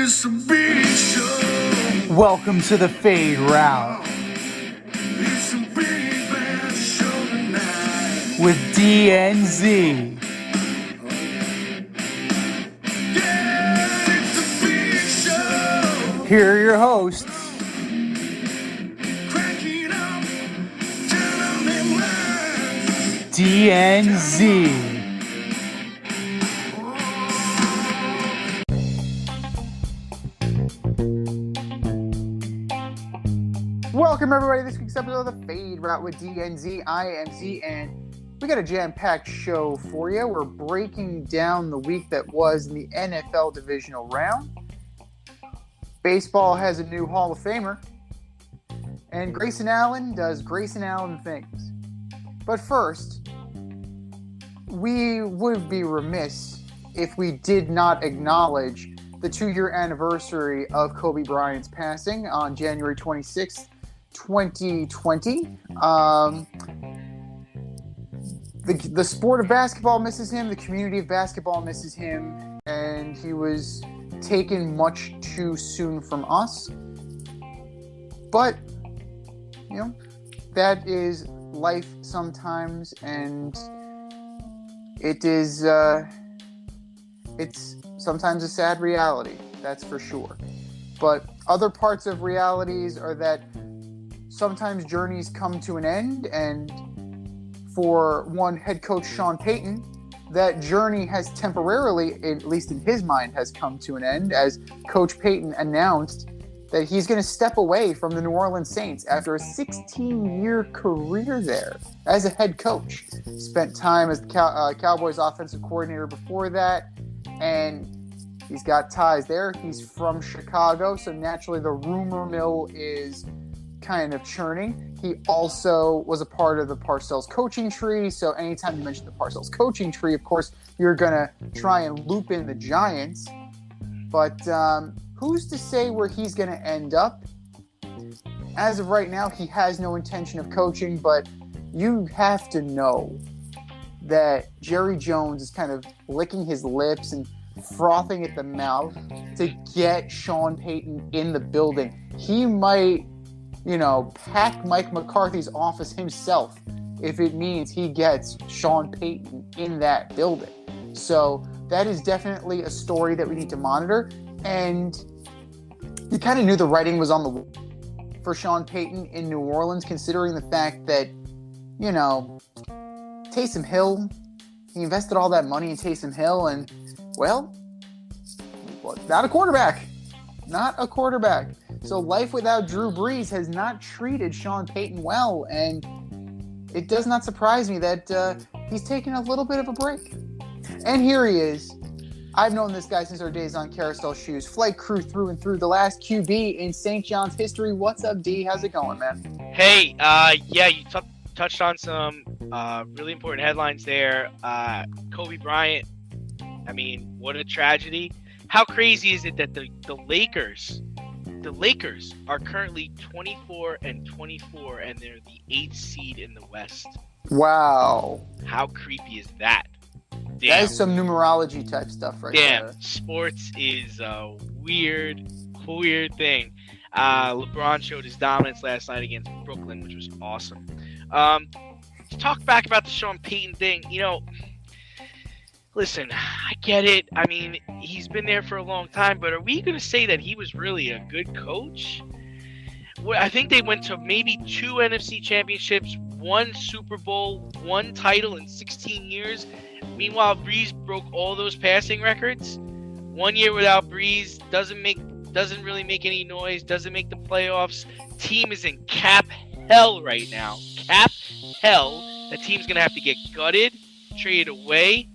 it's a big show. Welcome to the Fade Route It's a big bad show tonight. with DNZ. Yeah, it's a big show. Here are your hosts, Cracking up, telling them lies. DNZ. Welcome everybody to this week's episode of the Fade Route with DNZ. I am Z, and we got a jam-packed show for you. We're breaking down the week that was in the NFL Divisional Round. Baseball has a new Hall of Famer, and Grayson Allen does Grayson Allen things. But first, we would be remiss if we did not acknowledge the 2-year anniversary of Kobe Bryant's passing on January 26th, 2020. The sport of basketball misses him. The community of basketball misses him. And he was taken much too soon from us. But, you know, that is life sometimes. And it is, it's sometimes a sad reality. That's for sure. But other parts of realities are that sometimes journeys come to an end, and for one head coach Sean Payton, that journey has temporarily, at least in his mind, has come to an end, as Coach Payton announced that he's going to step away from the New Orleans Saints after a 16-year career there as a head coach. Spent time as the Cowboys offensive coordinator before that, and he's got ties there. He's from Chicago, so naturally the rumor mill is kind of churning. He also was a part of the Parcells coaching tree, so anytime you mention the Parcells coaching tree, of course, you're going to try and loop in the Giants. But who's to say where he's going to end up? As of right now, he has no intention of coaching, but you have to know that Jerry Jones is kind of licking his lips and frothing at the mouth to get Sean Payton in the building. He might, pack Mike McCarthy's office himself if it means he gets Sean Payton in that building. So that is definitely a story that we need to monitor. And you kind of knew the writing was on the wall for Sean Payton in New Orleans, considering the fact that, Taysom Hill, he invested all that money in Taysom Hill, and, not a quarterback. Not a quarterback. So life without Drew Brees has not treated Sean Payton well, and it does not surprise me that he's taking a little bit of a break. And here he is. I've known this guy since our days on Carousel Shoes. Flight crew through and through, the last QB in St. John's history. What's up, D? How's it going, man? Hey, you touched on some really important headlines there. Kobe Bryant, I mean, what a tragedy. How crazy is it that the Lakers are currently 24-24, and they're the 8th seed in the West? Wow. How creepy is that? Damn. That is some numerology type stuff right there. Damn, sports is a weird thing. LeBron showed his dominance last night against Brooklyn, which was awesome. To talk back about the Sean Payton thing, listen, I get it. I mean, he's been there for a long time, but are we going to say that he was really a good coach? Well, I think they went to maybe 2 NFC championships, 1 Super Bowl, 1 title in 16 years. Meanwhile, Brees broke all those passing records. 1 year without Brees doesn't really make any noise, doesn't make the playoffs. Team is in cap hell right now. Cap hell. The team's going to have to get gutted, traded away,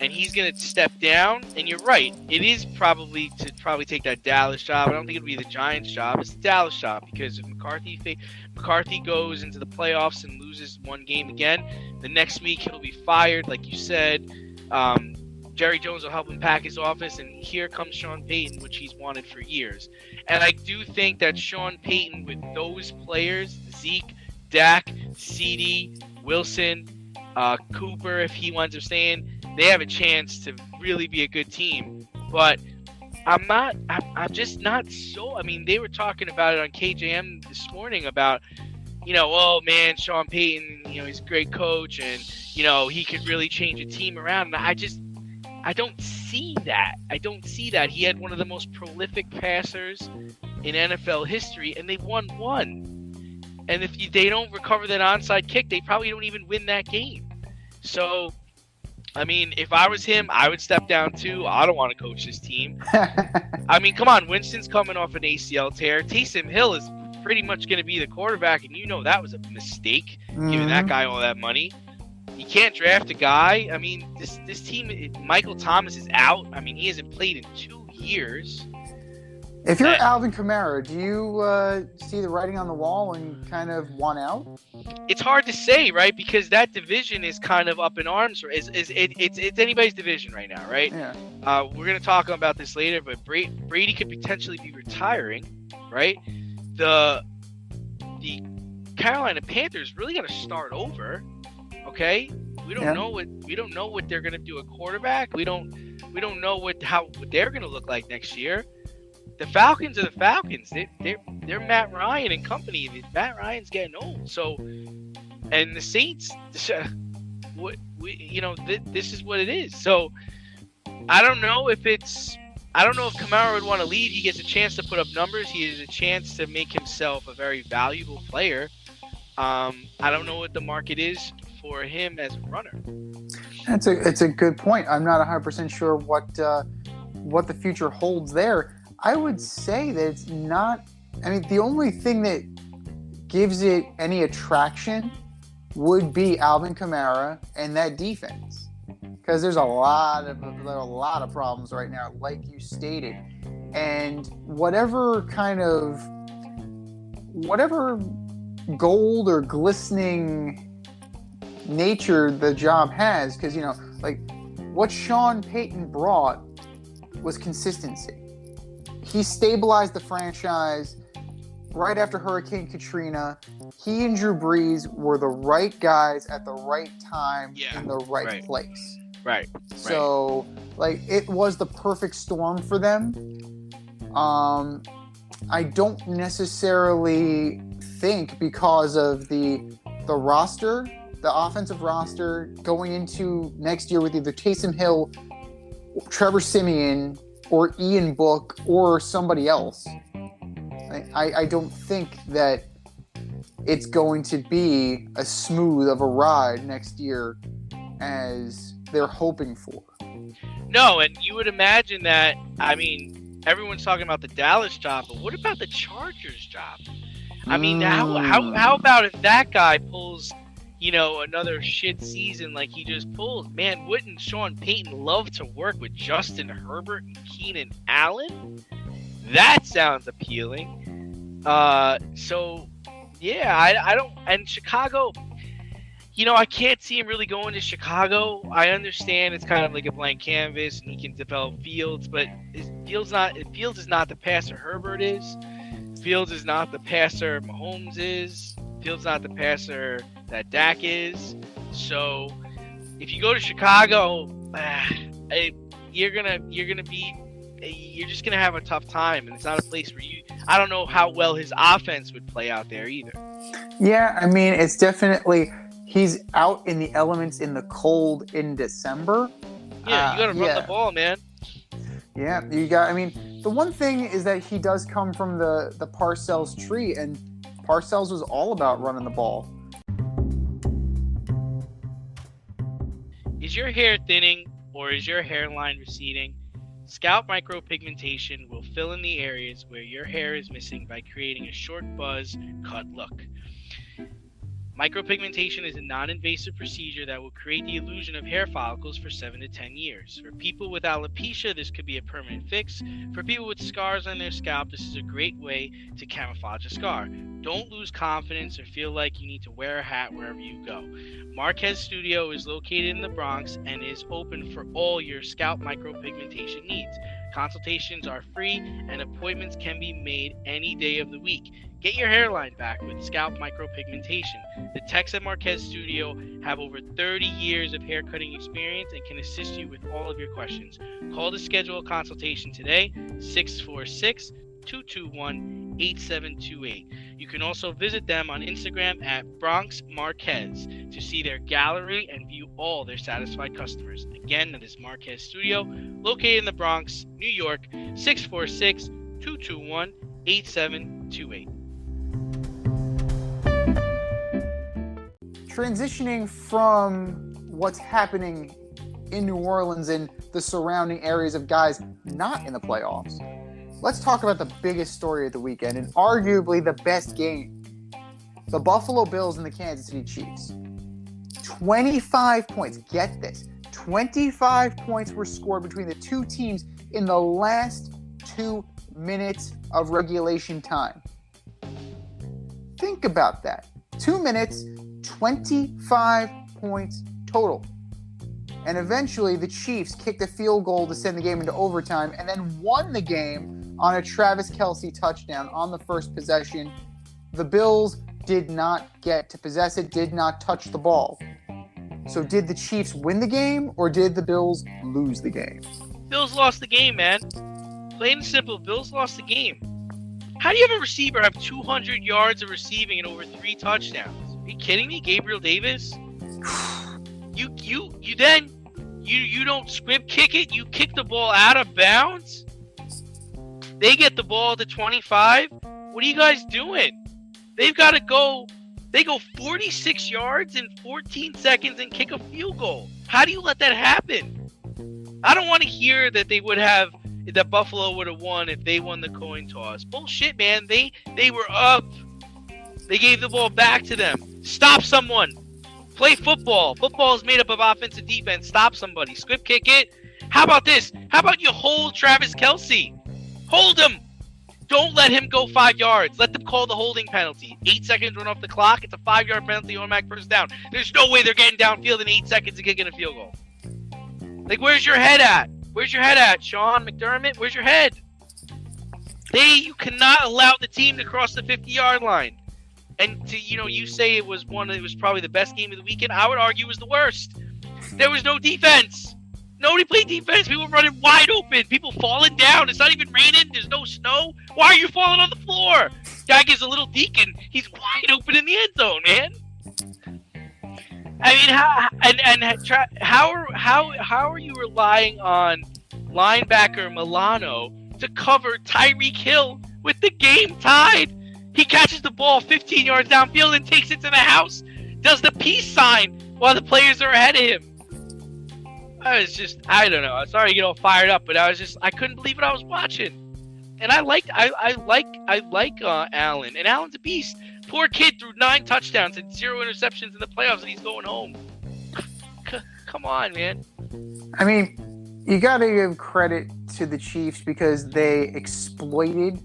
and he's going to step down. And you're right. It is probably to take that Dallas job. I don't think it'll be the Giants job. It's the Dallas job, because if McCarthy goes into the playoffs and loses 1 game again, the next week he'll be fired, like you said. Jerry Jones will help him pack his office, and here comes Sean Payton, which he's wanted for years. And I do think that Sean Payton, with those players, Zeke, Dak, CD, Wilson, Cooper, if he winds up staying, they have a chance to really be a good team. But I'm just not so. I mean, they were talking about it on KJM this morning about, oh man, Sean Payton, he's a great coach, and he could really change a team around. And I don't see that. I don't see that. He had one of the most prolific passers in NFL history, and they won one. And if they don't recover that onside kick, they probably don't even win that game. So, I mean, if I was him, I would step down too. I don't want to coach this team. I mean, come on. Winston's coming off an ACL tear. Taysom Hill is pretty much going to be the quarterback, and that was a mistake, giving that guy all that money. You can't draft a guy. I mean, this team, Michael Thomas is out. I mean, he hasn't played in 2 years. If you're Alvin Kamara, do you see the writing on the wall and kind of want out? It's hard to say, right? Because that division is kind of up in arms. It's anybody's division right now, right? Yeah. We're going to talk about this later, but Brady could potentially be retiring, right? The Carolina Panthers really got to start over. Okay, we don't know what they're going to do at quarterback. We don't know what they're going to look like next year. The Falcons are the Falcons. They're Matt Ryan and company. Matt Ryan's getting old. So, and the Saints, this is what it is. So, I don't know if Kamara would want to leave. He gets a chance to put up numbers. He has a chance to make himself a very valuable player. I don't know what the market is for him as a runner. It's a good point. I'm not 100% sure what the future holds there. I would say that it's not. I mean, the only thing that gives it any attraction would be Alvin Kamara and that defense, because there's a lot of problems right now, like you stated, and whatever gold or glistening nature the job has, because like what Sean Payton brought was consistency. He stabilized the franchise right after Hurricane Katrina. He and Drew Brees were the right guys at the right time in the right place. Right. So, like, it was the perfect storm for them. I don't necessarily think, because of the roster, the offensive roster going into next year with either Taysom Hill, Trevor Siemian, or Ian Book, or somebody else, I don't think that it's going to be as smooth of a ride next year as they're hoping for. No, and you would imagine that. I mean, everyone's talking about the Dallas job, but what about the Chargers job? I mean, how about if that guy pulls, another shit season like he just pulled? Man, wouldn't Sean Payton love to work with Justin Herbert and Keenan Allen? That sounds appealing. So, yeah, I don't. And Chicago, I can't see him really going to Chicago. I understand it's kind of like a blank canvas and he can develop Fields, but Fields is not the passer Herbert is. Fields is not the passer Mahomes is. Fields not the passer that Dak is. So if you go to Chicago, you're just gonna have a tough time, and it's not a place where I don't know how well his offense would play out there either. Yeah, I mean, it's definitely, he's out in the elements in the cold in December. Yeah, you gotta run the ball, man. Yeah, I mean, the one thing is that he does come from the Parcells tree, and Parcells was all about running the ball. Is your hair thinning or is your hairline receding? Scalp micropigmentation will fill in the areas where your hair is missing by creating a short buzz cut look. Micropigmentation is a non-invasive procedure that will create the illusion of hair follicles for 7 to 10 years. For people with alopecia, this could be a permanent fix. For people with scars on their scalp, this is a great way to camouflage a scar. Don't lose confidence or feel like you need to wear a hat wherever you go. Marquez Studio is located in the Bronx and is open for all your scalp micropigmentation needs. Consultations are free and appointments can be made any day of the week. Get your hairline back with scalp micropigmentation. The Tex and Marquez Studio have over 30 years of hair cutting experience and can assist you with all of your questions. Call to schedule a consultation today, 646-221-8728. You can also visit them on Instagram at Bronx Marquez to see their gallery and view all their satisfied customers. Again, that is Marquez Studio, located in the Bronx, New York, 646-221-8728. Transitioning from what's happening in New Orleans and the surrounding areas of guys not in the playoffs, let's talk about the biggest story of the weekend and arguably the best game. The Buffalo Bills and the Kansas City Chiefs. 25 points. Get this. 25 points were scored between the two teams in the last 2 minutes of regulation time. Think about that. 2 minutes, 25 points total. And eventually the Chiefs kicked a field goal to send the game into overtime and then won the game on a Travis Kelce touchdown on the first possession. The Bills did not get to possess it, did not touch the ball. So did the Chiefs win the game or did the Bills lose the game? Bills lost the game, man. Plain and simple, Bills lost the game. How do you have a receiver have 200 yards of receiving and over 3 touchdowns? Are you kidding me? Gabriel Davis? You don't squib kick it. You kick the ball out of bounds. They get the ball to 25. What are you guys doing? They've got to go. They go 46 yards in 14 seconds and kick a field goal. How do you let that happen? I don't want to hear that that Buffalo would have won if they won the coin toss. Bullshit, man. They were up. They gave the ball back to them. Stop someone. Play football. Football is made up of offense and defense. Stop somebody. Squib kick it. How about this? How about you hold Travis Kelce? Hold him. Don't let him go 5 yards. Let them call the holding penalty. 8 seconds run off the clock. It's a 5-yard penalty, automatic first down. There's no way they're getting downfield in 8 seconds and kicking a field goal. Like, where's your head at? Where's your head at, Sean McDermott? Where's your head? You cannot allow the team to cross the 50-yard line. And you say it was probably the best game of the weekend. I would argue it was the worst. There was no defense. Nobody played defense. People were running wide open. People falling down. It's not even raining. There's no snow. Why are you falling on the floor? Guy gives a little deacon. He's wide open in the end zone, man. I mean, how are you relying on linebacker Milano to cover Tyreek Hill with the game tied? He catches the ball 15 yards downfield and takes it to the house. Does the peace sign while the players are ahead of him. I don't know. I'm sorry to get all fired up, but I couldn't believe what I was watching. And I like Allen, and Allen's a beast. Poor kid threw 9 touchdowns and 0 interceptions in the playoffs, and he's going home. Come on, man. I mean, you got to give credit to the Chiefs because they exploited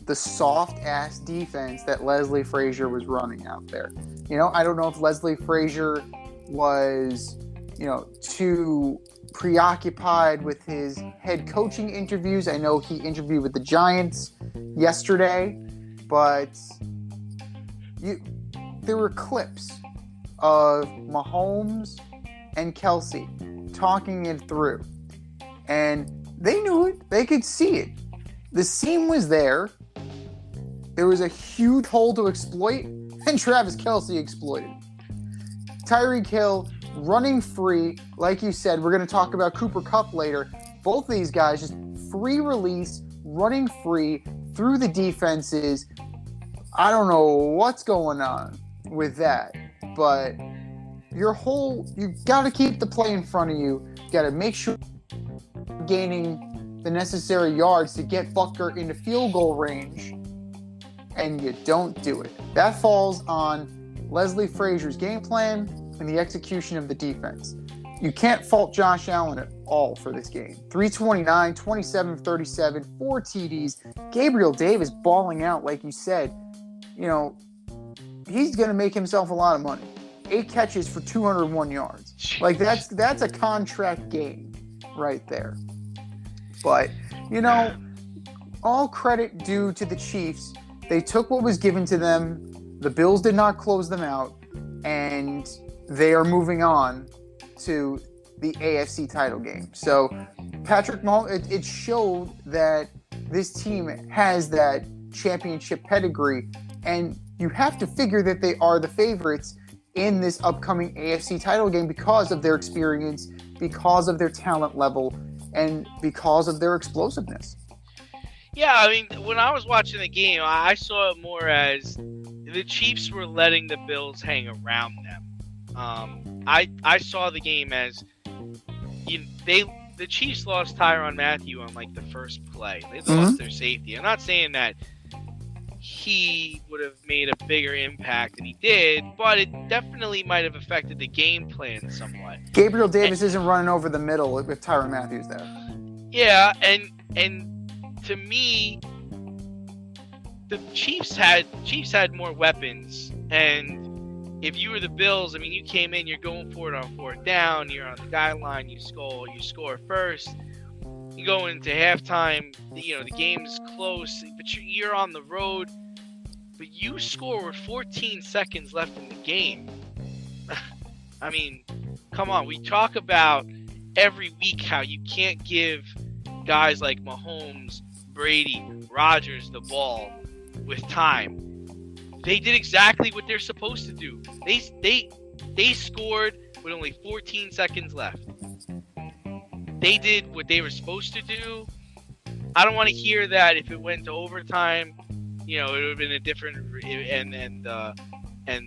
the soft-ass defense that Leslie Frazier was running out there. I don't know if Leslie Frazier was, too preoccupied with his head coaching interviews. I know he interviewed with the Giants yesterday, but there were clips of Mahomes and Kelce talking it through. And they knew it. They could see it. The seam was there. There was a huge hole to exploit, and Travis Kelce exploited. Tyreek Hill running free. Like you said, we're going to talk about Cooper Kupp later. Both of these guys just free release, running free through the defenses. I don't know what's going on with that, but you got to keep the play in front of you. You got to make sure you're gaining the necessary yards to get Butker into field goal range, and you don't do it. That falls on Leslie Frazier's game plan and the execution of the defense. You can't fault Josh Allen at all for this game. 329, 27, 37, 4 TDs. Gabriel Davis balling out, like you said. He's going to make himself a lot of money. 8 catches for 201 yards. Like, that's a contract game right there. But you know, all credit due to the Chiefs. They took what was given to them. The Bills did not close them out, and they are moving on to the AFC title game. So Patrick Mahomes, it showed that this team has that championship pedigree, and you have to figure that they are the favorites in this upcoming AFC title game because of their experience, because of their talent level, and because of their explosiveness. Yeah, I mean, when I was watching the game, I saw it more as the Chiefs were letting the Bills hang around them. I saw the game as the Chiefs lost Tyrann Mathieu on like the first play. They lost their safety. I'm not saying that he would have made a bigger impact than he did, but it definitely might have affected the game plan somewhat. Gabriel Davis isn't running over the middle with Tyrann Mathieu there. Yeah, and to me, the Chiefs had more weapons, and if you were the Bills, I mean, you came in, you're going for it on fourth down, you're on the guideline, you score first, you go into halftime, the game's close, but you're on the road, but you score with 14 seconds left in the game. I mean, come on, we talk about every week how you can't give guys like Mahomes, Brady, Rodgers the ball with time. They did exactly what they're supposed to do. They scored with only 14 seconds left. They did what they were supposed to do. I don't want to hear that if it went to overtime, it would have been a different. And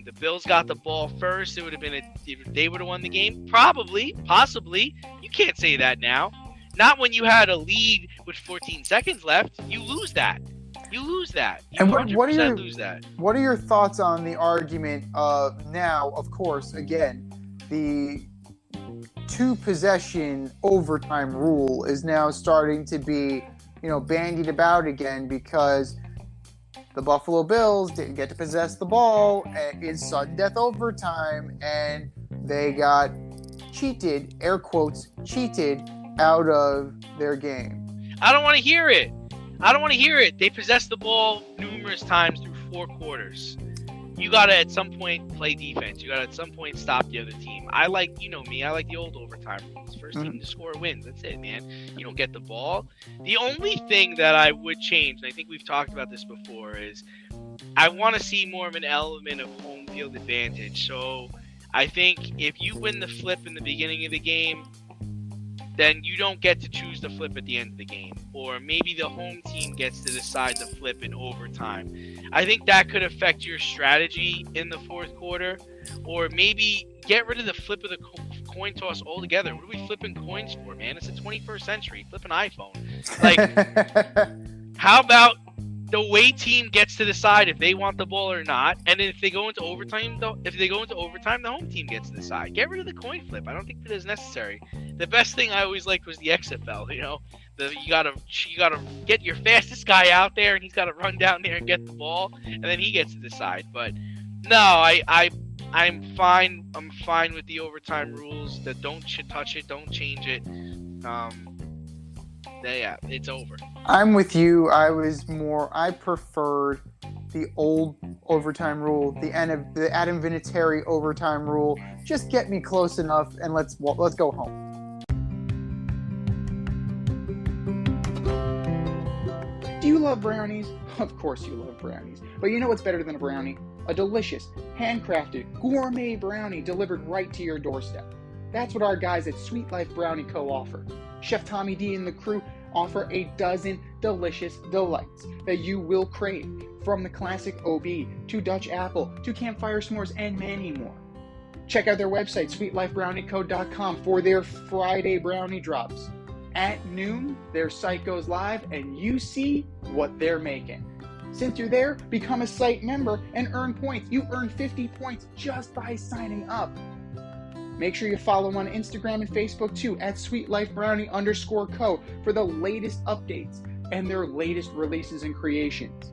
the Bills got the ball first. It would have been they would have won the game. Probably, possibly. You can't say that now. Not when you had a lead with 14 seconds left. You lose that. You lose that. You and lose that. What are your thoughts on the argument of now, of course, again, the 2-possession overtime rule is now starting to be, bandied about again because the Buffalo Bills didn't get to possess the ball in sudden death overtime, and they got cheated, air quotes, cheated out of their game. I don't want to hear it. They possessed the ball numerous times through 4 quarters. You got to at some point play defense. You got to at some point stop the other team. I like the old overtime rules. First team to score wins. That's it, man. You don't get the ball. The only thing that I would change, and I think we've talked about this before, is I want to see more of an element of home field advantage. So I think if you win the flip in the beginning of the game, then you don't get to choose the flip at the end of the game. Or maybe the home team gets to decide the flip in overtime. I think that could affect your strategy in the fourth quarter. Or maybe get rid of the flip of the coin toss altogether. What are we flipping coins for, man? It's the 21st century. Flip an iPhone. How about the away team gets to decide if they want the ball or not, and if they go into overtime, the home team gets to decide. Get rid of the coin flip. I don't think that is necessary. The best thing I always liked was the XFL. You gotta get your fastest guy out there, and he's gotta run down there and get the ball, and then he gets to decide. But no, I'm fine. I'm fine with the overtime rules. That don't touch it, don't change it. Yeah, it's over. I'm with you. I preferred the old overtime rule, the Adam Vinatieri overtime rule. Just get me close enough, and let's go home. Do you love brownies? Of course you love brownies. But you know what's better than a brownie? A delicious, handcrafted, gourmet brownie delivered right to your doorstep. That's what our guys at Sweet Life Brownie Co. offer. Chef Tommy D and the crew offer a dozen delicious delights that you will crave, from the classic OB to Dutch apple to campfire s'mores and many more. Check out their website, sweetlifebrownieco.com, for their Friday brownie drops. At noon, their site goes live and you see what they're making. Since you're there, become a site member and earn points. You earn 50 points just by signing up. Make sure you follow on Instagram and Facebook too, at sweetlifebrownie_co, for the latest updates and their latest releases and creations.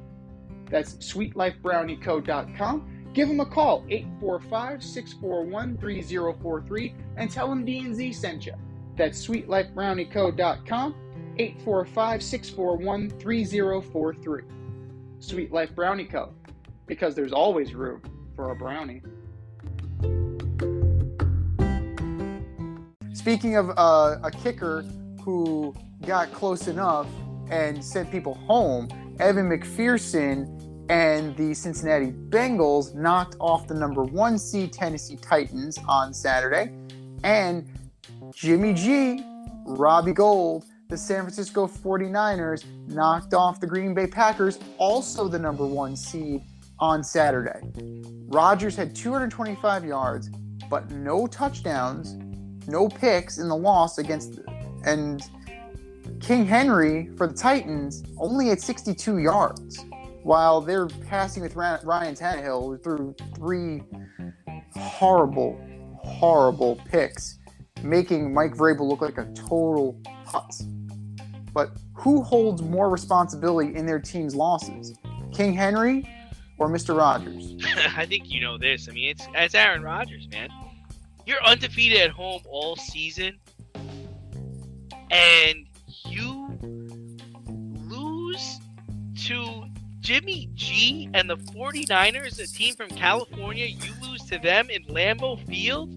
That's sweetlifebrownieco.com. Give them a call, 845-641-3043, and tell them D&Z sent you. That's sweetlifebrownieco.com. 845-641-3043. Sweet Life Brownie Co. Because there's always room for a brownie. Speaking of a kicker who got close enough and sent people home, Evan McPherson and the Cincinnati Bengals knocked off the number 1 seed Tennessee Titans on Saturday. And Jimmy G, Robbie Gould, the San Francisco 49ers knocked off the Green Bay Packers, also the number 1 seed, on Saturday. Rodgers had 225 yards, but no touchdowns, no picks in the loss and King Henry for the Titans only had 62 yards, while they're passing with Ryan Tannehill, who threw 3 horrible picks, making Mike Vrabel look like a total putz. But who holds more responsibility in their team's losses? King Henry or Mr. Rodgers? I think you know this. I mean, it's Aaron Rodgers, man. You're undefeated at home all season, and you lose to Jimmy G and the 49ers, a team from California. You lose to them in Lambeau Field.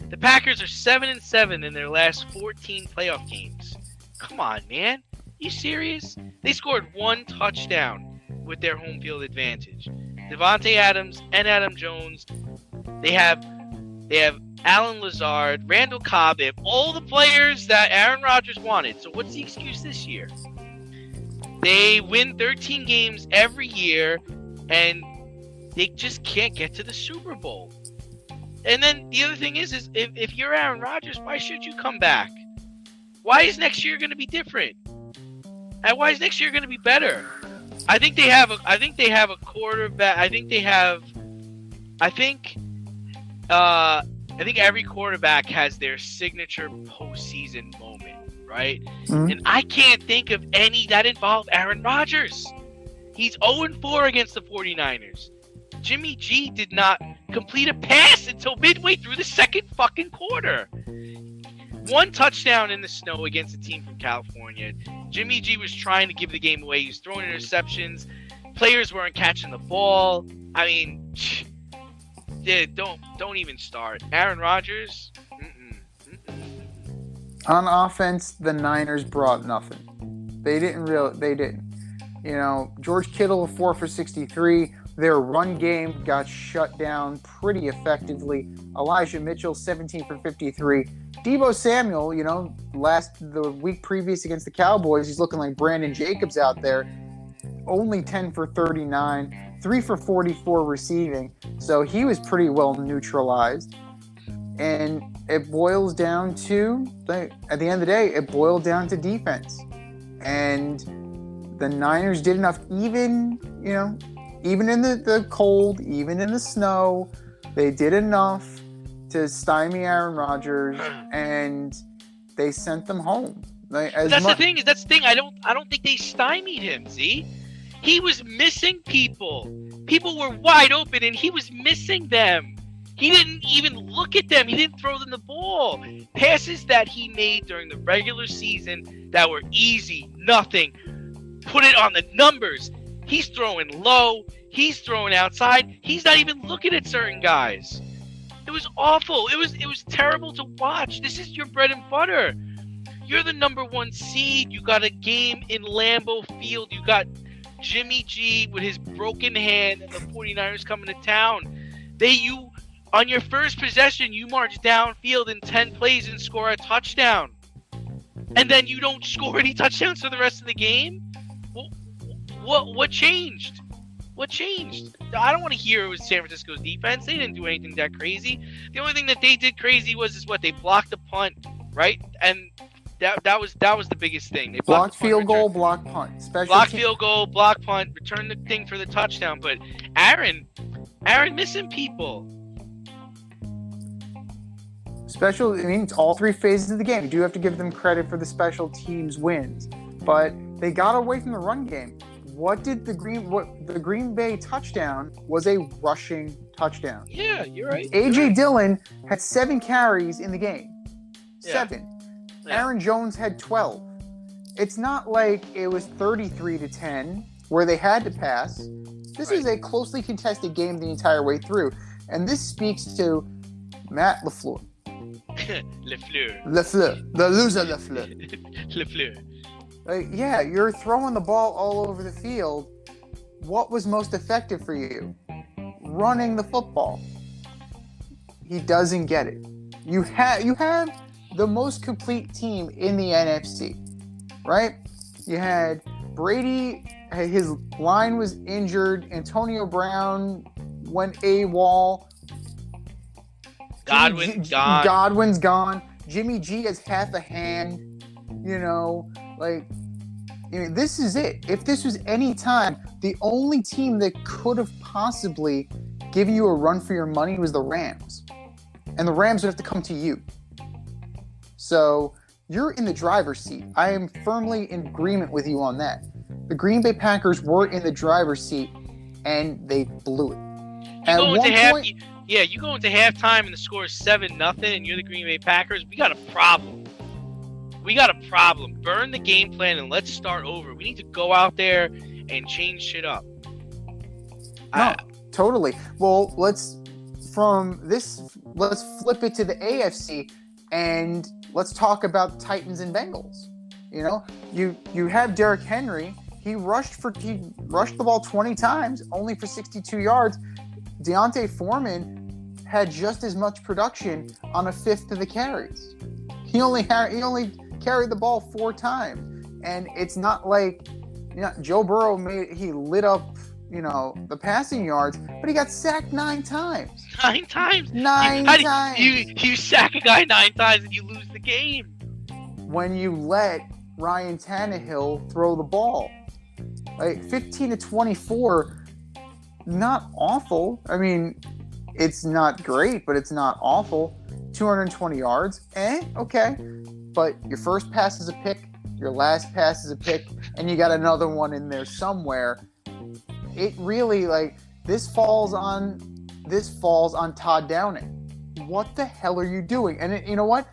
The Packers are 7-7 in their last 14 playoff games. Come on, man. You serious? They scored 1 touchdown with their home field advantage. Devontae Adams and Adam Jones. They have Alan Lazard, Randall Cobb. They have all the players that Aaron Rodgers wanted. So what's the excuse this year? They win 13 games every year, and they just can't get to the Super Bowl. And then the other thing is if you're Aaron Rodgers, why should you come back? Why is next year going to be different? And why is next year going to be better? I think they have a quarterback. I think every quarterback has their signature postseason moment, right? Mm-hmm. And I can't think of any that involve Aaron Rodgers. He's 0-4 against the 49ers. Jimmy G did not complete a pass until midway through the second fucking quarter. 1 touchdown in the snow against a team from California. Jimmy G was trying to give the game away. He was throwing interceptions. Players weren't catching the ball. I mean, don't even start. Aaron Rodgers. On offense, the Niners brought nothing. They didn't. You know, George Kittle 4 for 63. Their run game got shut down pretty effectively. Elijah Mitchell 17 for 53. Deebo Samuel, you know, the week previous against the Cowboys, he's looking like Brandon Jacobs out there. Only 10 for 39, 3 for 44 receiving. So he was pretty well neutralized. And it boils down to, at the end of the day, it boiled down to defense. And the Niners did enough, even in the cold, even in the snow, they did enough to stymie Aaron Rodgers, and they sent them home. That's the thing. I don't think they stymied him. See, he was missing people. People were wide open, and he was missing them. He didn't even look at them. He didn't throw them the ball. Passes that he made during the regular season that were easy, nothing. Put it on the numbers. He's throwing low. He's throwing outside. He's not even looking at certain guys. It was awful. It was terrible to watch. This is your bread and butter. You're the number 1 seed. You got a game in Lambeau Field. You got Jimmy G with his broken hand and the 49ers coming to town. On your first possession, you march downfield in 10 plays and score a touchdown. And then you don't score any touchdowns for the rest of the game? What changed? What changed? I don't want to hear it was San Francisco's defense. They didn't do anything that crazy. The only thing that they did crazy was they blocked the punt, right? And that was the biggest thing. They blocked field goal, blocked punt. Field goal, block punt, return the thing for the touchdown. But Aaron missing people. It's all 3 phases of the game. You do have to give them credit for the special teams wins, but they got away from the run game. What the Green Bay touchdown was a rushing touchdown. Yeah, you're right. A.J. Dillon had 7 carries in the game. 7. Yeah. Aaron Jones had 12. It's not like it was 33-10 where they had to pass. This is a closely contested game the entire way through. And this speaks to Matt LaFleur. LaFleur. The loser LaFleur. LaFleur. Yeah, you're throwing the ball all over the field. What was most effective for you? Running the football. He doesn't get it. You have the most complete team in the NFC, right? You had Brady, his line was injured. Antonio Brown went AWOL. Godwin's gone. Godwin's gone. Jimmy G has half a hand. This is it. If this was any time, the only team that could have possibly given you a run for your money was the Rams. And the Rams would have to come to you. So you're in the driver's seat. I am firmly in agreement with you on that. The Green Bay Packers were in the driver's seat, and they blew it. You go into halftime and the score is 7-0, and you're the Green Bay Packers. We got a problem. Burn the game plan and let's start over. We need to go out there and change shit up. No, totally. Well, let's flip it to the AFC and let's talk about Titans and Bengals. You have Derrick Henry. He rushed the ball 20 times, only for 62 yards. Deontay Foreman had just as much production on a fifth of the carries. He only carried the ball 4 times, and it's not like Joe Burrow lit up the passing yards, but he got sacked 9 times. 9 times. 9 times. You sack a guy 9 times and you lose the game. When you let Ryan Tannehill throw the ball, 15-24, not awful. I mean, it's not great, but it's not awful. 220 yards, okay. But your first pass is a pick, your last pass is a pick, and you got another one in there somewhere. It really this falls on Todd Downing. What the hell are you doing? And you know what?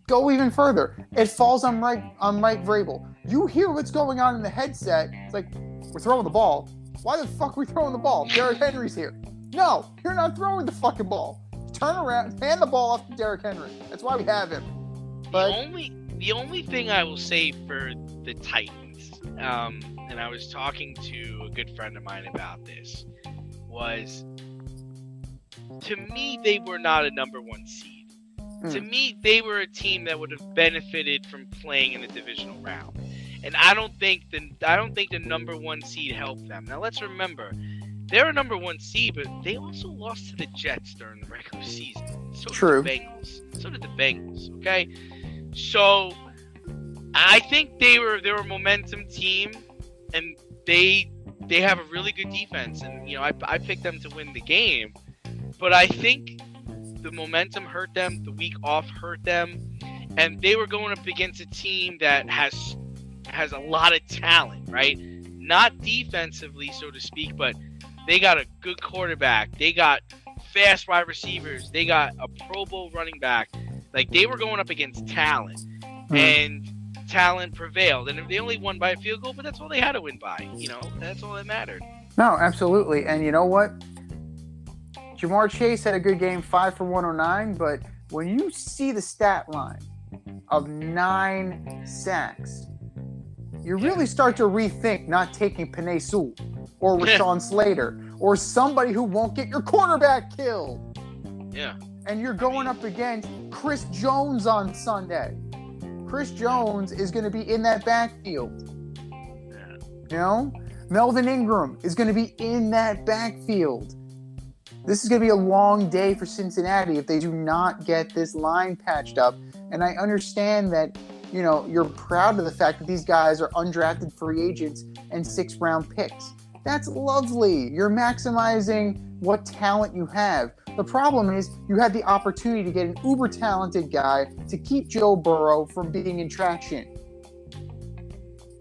Go even further. It falls on Mike Vrabel. You hear what's going on in the headset. It's like, we're throwing the ball. Why the fuck are we throwing the ball? Derrick Henry's here. No, you're not throwing the fucking ball. Turn around, hand the ball off to Derrick Henry. That's why we have him. But the only thing I will say for the Titans, and I was talking to a good friend of mine about this, was, to me, they were not a number 1 seed. To me, they were a team that would have benefited from playing in the divisional round. And I don't think the number 1 seed helped them. Now let's remember, they're a number 1 seed, but they also lost to the Jets during the regular season. So True. So did the Bengals. Okay, so I think they were a momentum team, and they have a really good defense, and I picked them to win the game, but I think the momentum hurt them, the week off hurt them, and they were going up against a team that has a lot of talent, right? Not defensively, so to speak, but they got a good quarterback. They got fast wide receivers. They got a Pro Bowl running back. They were going up against talent, and talent prevailed. And they only won by a field goal, but that's all they had to win by. That's all that mattered. No, absolutely. And you know what? Jamar Chase had a good game, 5 for 109, but when you see the stat line of 9 sacks, you really start to rethink not taking Penei Sewell or Rashawn Slater or somebody who won't get your quarterback killed. Yeah. And you're going up against Chris Jones on Sunday. Chris Jones is going to be in that backfield. Yeah. Melvin Ingram is going to be in that backfield. This is going to be a long day for Cincinnati if they do not get this line patched up. And I understand that, you're proud of the fact that these guys are undrafted free agents and 6th-round picks. That's lovely. You're maximizing what talent you have. The problem is you had the opportunity to get an uber-talented guy to keep Joe Burrow from being in traction.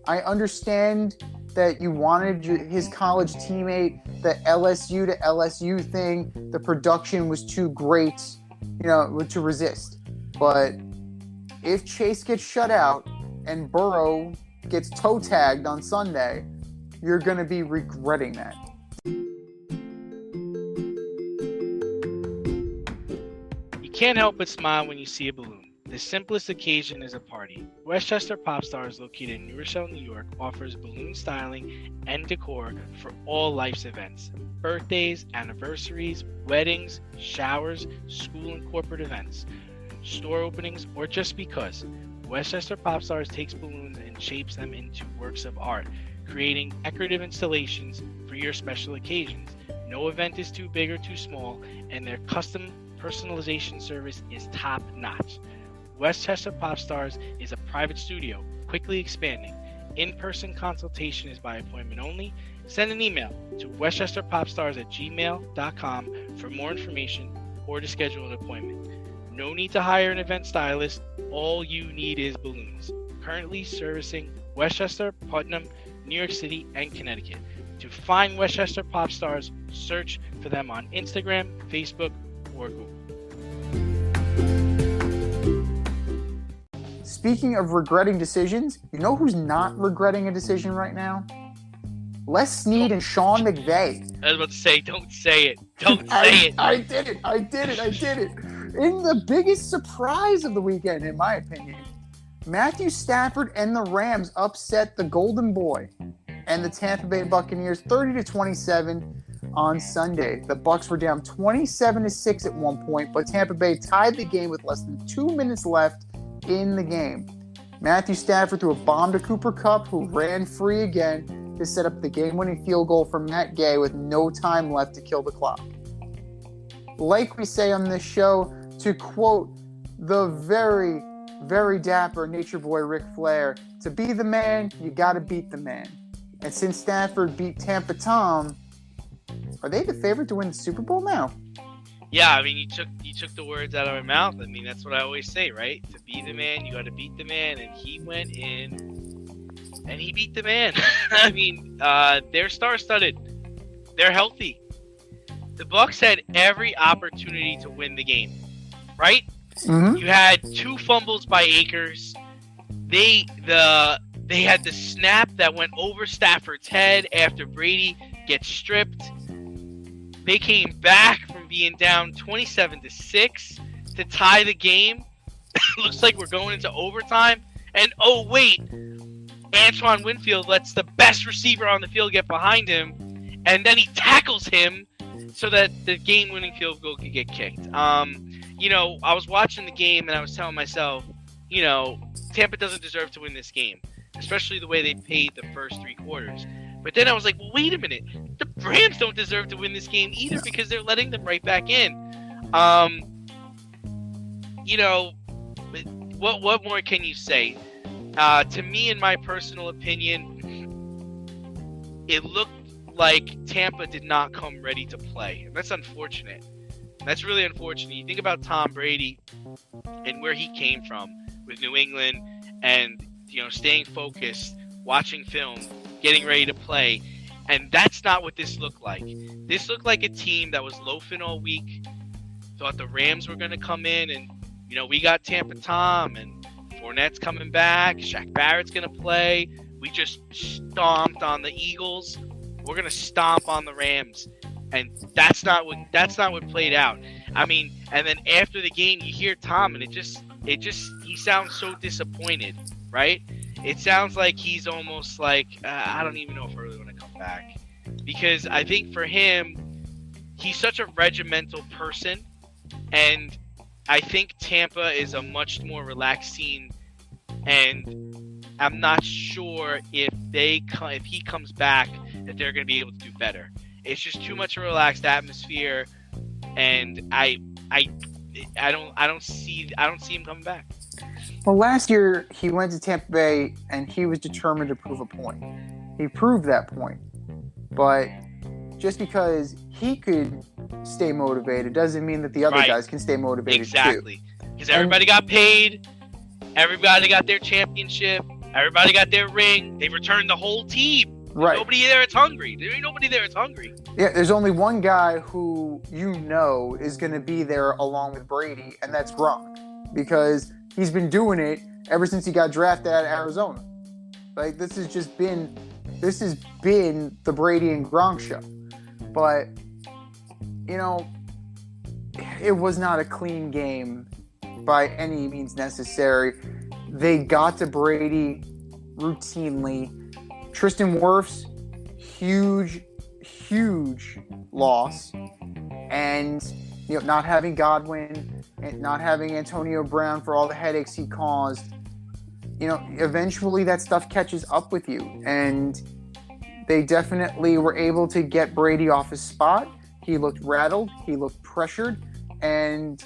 I understand that you wanted his college teammate, the LSU to LSU thing. The production was too great, to resist. But if Chase gets shut out, and Burrow gets toe tagged on Sunday, you're going to be regretting that. You can't help but smile when you see a balloon. The simplest occasion is a party. Westchester Pop Stars, located in New Rochelle, New York, offers balloon styling and decor for all life's events. Birthdays, anniversaries, weddings, showers, school and corporate events, store openings, or just because. Westchester Pop Stars takes balloons and shapes them into works of art, creating decorative installations for your special occasions. No event is too big or too small, and their custom personalization service is top-notch. Westchester Pop Stars is a private studio, quickly expanding. In-person consultation is by appointment only. Send an email to westchesterpopstars@gmail.com for more information or to schedule an appointment. No need to hire an event stylist. All you need is balloons. Currently servicing Westchester, Putnam, New York City, and Connecticut. To find Westchester Pop Stars, search for them on Instagram, Facebook, or Google. Speaking of regretting decisions, you know who's not regretting a decision right now? Les Snead and Sean McVay. I was about to say, don't say it. Don't say it. I did it. In the biggest surprise of the weekend, in my opinion, Matthew Stafford and the Rams upset the Golden Boy and the Tampa Bay Buccaneers 30-27 on Sunday. The Bucs were down 27-6 at one point, but Tampa Bay tied the game with less than 2 minutes left in the game. Matthew Stafford threw a bomb to Cooper Kupp, who ran free again to set up the game-winning field goal for Matt Gay with no time left to kill the clock. Like we say on this show, to quote the very, very dapper Nature Boy Ric Flair, to be the man, you got to beat the man. And since Stafford beat Tampa Tom, are they the favorite to win the Super Bowl now? Yeah, I mean, you took the words out of my mouth. I mean, that's what I always say, right? To be the man, you got to beat the man. And he went in and he beat the man. I mean, they're star-studded. They're healthy. The Bucs had every opportunity to win the game, right? Mm-hmm. You had 2 fumbles by Akers. They had the snap that went over Stafford's head after Brady gets stripped. They came back from being down 27-6 to tie the game. Looks like we're going into overtime. And oh wait, Antoine Winfield lets the best receiver on the field get behind him, and then he tackles him so that the game-winning field goal could get kicked. You know, I was watching the game and I was telling myself, you know, Tampa doesn't deserve to win this game, especially the way they played the first 3 quarters. But then I was like, well, wait a minute. The Rams don't deserve to win this game either because they're letting them right back in. You know, what more can you say? To me, in my personal opinion, it looked like Tampa did not come ready to play. And that's unfortunate. That's really unfortunate. You think about Tom Brady and where he came from with New England and, you know, staying focused, watching film, getting ready to play, and that's not what this looked like. This looked like a team that was loafing all week, thought the Rams were going to come in, and, you know, we got Tampa Tom, and Fournette's coming back, Shaq Barrett's going to play, we just stomped on the Eagles, we're going to stomp on the Rams, and that's not what played out. I mean, and then after the game, you hear Tom, and he sounds so disappointed, right? It sounds like he's almost like, I don't even know if I really want to come back. Because I think for him, he's such a regimental person. And I think Tampa is a much more relaxed scene. And I'm not sure if he comes back, that they're going to be able to do better. It's just too much of a relaxed atmosphere. And I don't see him coming back. Well, last year he went to Tampa Bay and he was determined to prove a point. He proved that point. But just because he could stay motivated doesn't mean that the other guys can stay motivated exactly. Because everybody got paid. Everybody got their championship. Everybody got their ring. They returned the whole team. Right. Nobody there is hungry. There ain't nobody there is hungry. Yeah, there's only one guy who you know is going to be there along with Brady, and that's Gronk. Because he's been doing it ever since he got drafted out of Arizona. Like, this has been the Brady and Gronk show. But, you know, it was not a clean game by any means necessary. They got to Brady routinely. Tristan Wirfs, huge loss. And, you know, not having Godwin and not having Antonio Brown for all the headaches he caused, you know, eventually that stuff catches up with you. And they definitely were able to get Brady off his spot. He looked rattled. He looked pressured. And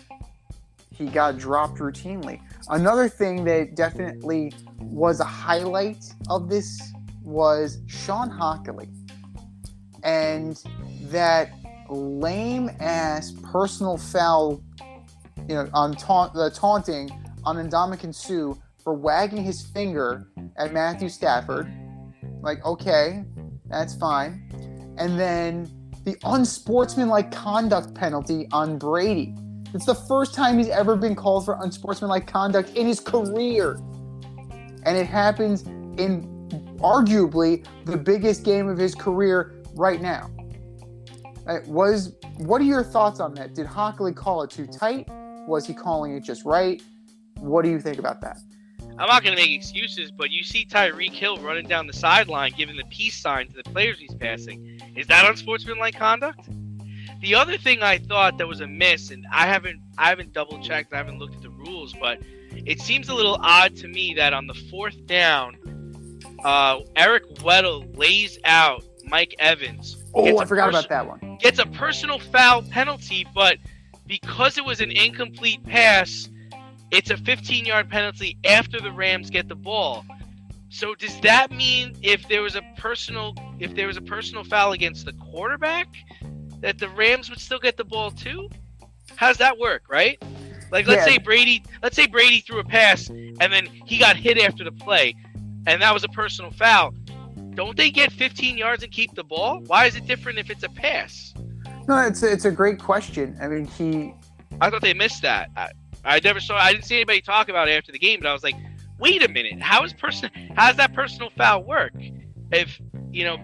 he got dropped routinely. Another thing that definitely was a highlight of this was Sean Hockley. And that lame-ass personal foul, you know, on taunting on Ndamukong Suh for wagging his finger at Matthew Stafford. Like, okay, that's fine. And then the unsportsmanlike conduct penalty on Brady. It's the first time he's ever been called for unsportsmanlike conduct in his career. And it happens in arguably the biggest game of his career right now. What are your thoughts on that? Did Hockley call it too tight? Was he calling it just right? What do you think about that? I'm not going to make excuses, but you see Tyreek Hill running down the sideline giving the peace sign to the players he's passing. Is that unsportsmanlike conduct? The other thing I thought that was a miss, and I haven't double checked, I haven't looked at the rules, but it seems a little odd to me that on the fourth down, Eric Weddle lays out Mike Evans. Oh, I forgot about that one. Gets a personal foul penalty, but because it was an incomplete pass, it's a 15-yard penalty after the Rams get the ball. So does that mean if there was a personal foul against the quarterback, that the Rams would still get the ball too? How does that work, right? Like, let's say Brady threw a pass and then he got hit after the play, and that was a personal foul. Don't they get 15 yards and keep the ball? Why is it different if it's a pass? No, it's a great question. I mean, I thought they missed that. I didn't see anybody talk about it after the game, but I was like, wait a minute, how does that personal foul work? If, you know,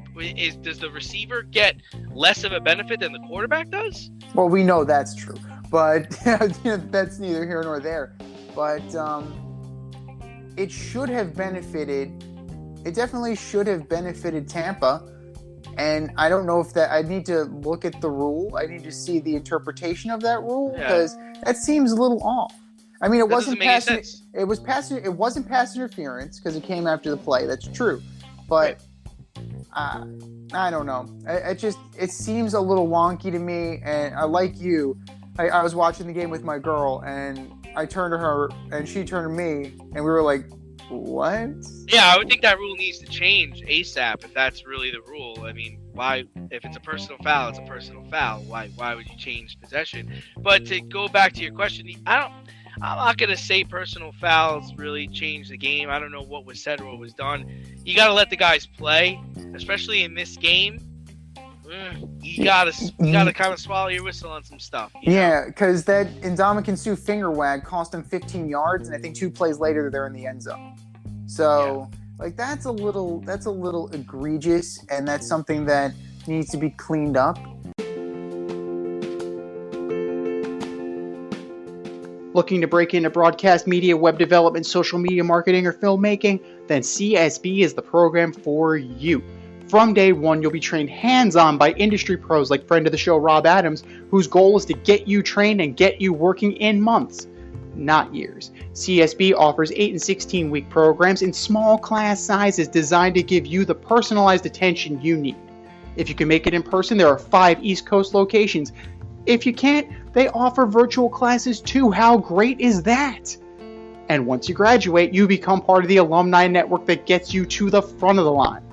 does the receiver get less of a benefit than the quarterback does? Well, we know that's true, but that's neither here nor there. But it should have benefited. It definitely should have benefited Tampa. And I don't know if that. I need to look at the rule. I need to see the interpretation of that rule because that seems a little off. I mean, it wasn't pass. It was pass. It wasn't pass interference because it came after the play. That's true, but I don't know. It seems a little wonky to me. And like you, I was watching the game with my girl, and I turned to her, and she turned to me, and we were like, what? Yeah, I would think that rule needs to change ASAP if that's really the rule. I mean, why? If it's a personal foul, it's a personal foul. Why would you change possession? But to go back to your question, I'm not going to say personal fouls really change the game. I don't know what was said or what was done. You got to let the guys play, especially in this game. You gotta kind of swallow your whistle on some stuff. Yeah, because that Ndamukong Suh finger wag cost them 15 yards, and I think 2 plays later they're in the end zone. So, like, that's a little egregious, and that's something that needs to be cleaned up. Looking to break into broadcast media, web development, social media marketing, or filmmaking? Then CSB is the program for you. From day one, you'll be trained hands-on by industry pros like friend of the show Rob Adams, whose goal is to get you trained and get you working in months, not years. CSB offers 8 and 16-week programs in small class sizes designed to give you the personalized attention you need. If you can make it in person, there are 5 East Coast locations. If you can't, they offer virtual classes too. How great is that? And once you graduate, you become part of the alumni network that gets you to the front of the line.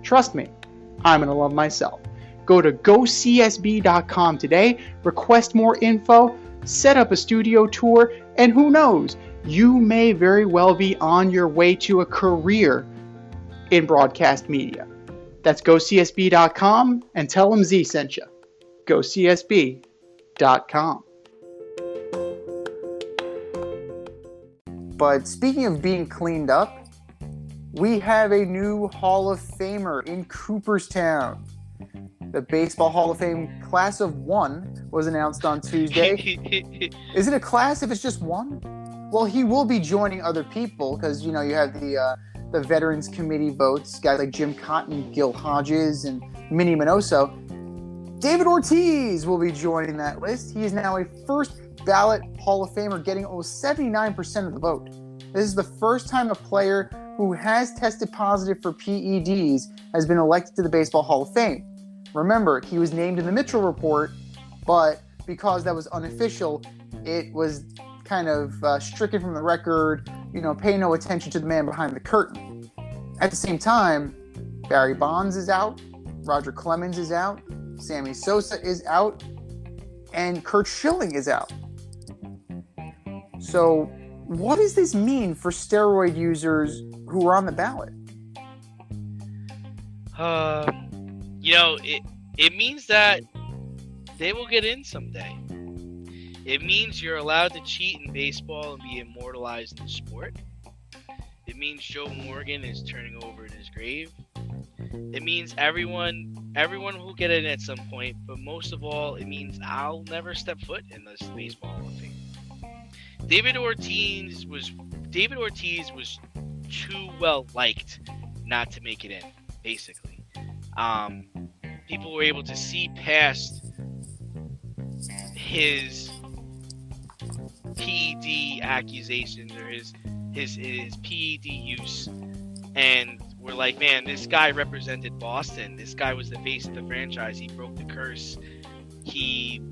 Trust me, I'm an alum myself. Go to gocsb.com today, request more info, set up a studio tour, and who knows, you may very well be on your way to a career in broadcast media. That's gocsb.com and tell them Z sent you. gocsb.com. But speaking of being cleaned up, we have a new Hall of Famer in Cooperstown. The Baseball Hall of Fame class of one was announced on Tuesday. Is it a class if it's just one? Well, he will be joining other people because, you have the Veterans Committee votes, guys like Jim Cotton, Gil Hodges, and Minnie Minoso. David Ortiz will be joining that list. He is now a first ballot Hall of Famer, getting almost 79% of the vote. This is the first time a player who has tested positive for PEDs has been elected to the Baseball Hall of Fame. Remember, he was named in the Mitchell Report, but because that was unofficial, it was kind of stricken from the record, pay no attention to the man behind the curtain. At the same time, Barry Bonds is out, Roger Clemens is out, Sammy Sosa is out, and Curt Schilling is out. So what does this mean for steroid users who are on the ballot? It means that they will get in someday. It means you're allowed to cheat in baseball and be immortalized in the sport. It means Joe Morgan is turning over in his grave. It means everyone will get in at some point, but most of all, it means I'll never step foot in this Baseball Hall of Fame. David Ortiz was too well liked not to make it in, basically. People were able to see past his PED accusations or his PED use, and we're like, man, this guy represented Boston. This guy was the face of the franchise. He broke the curse. He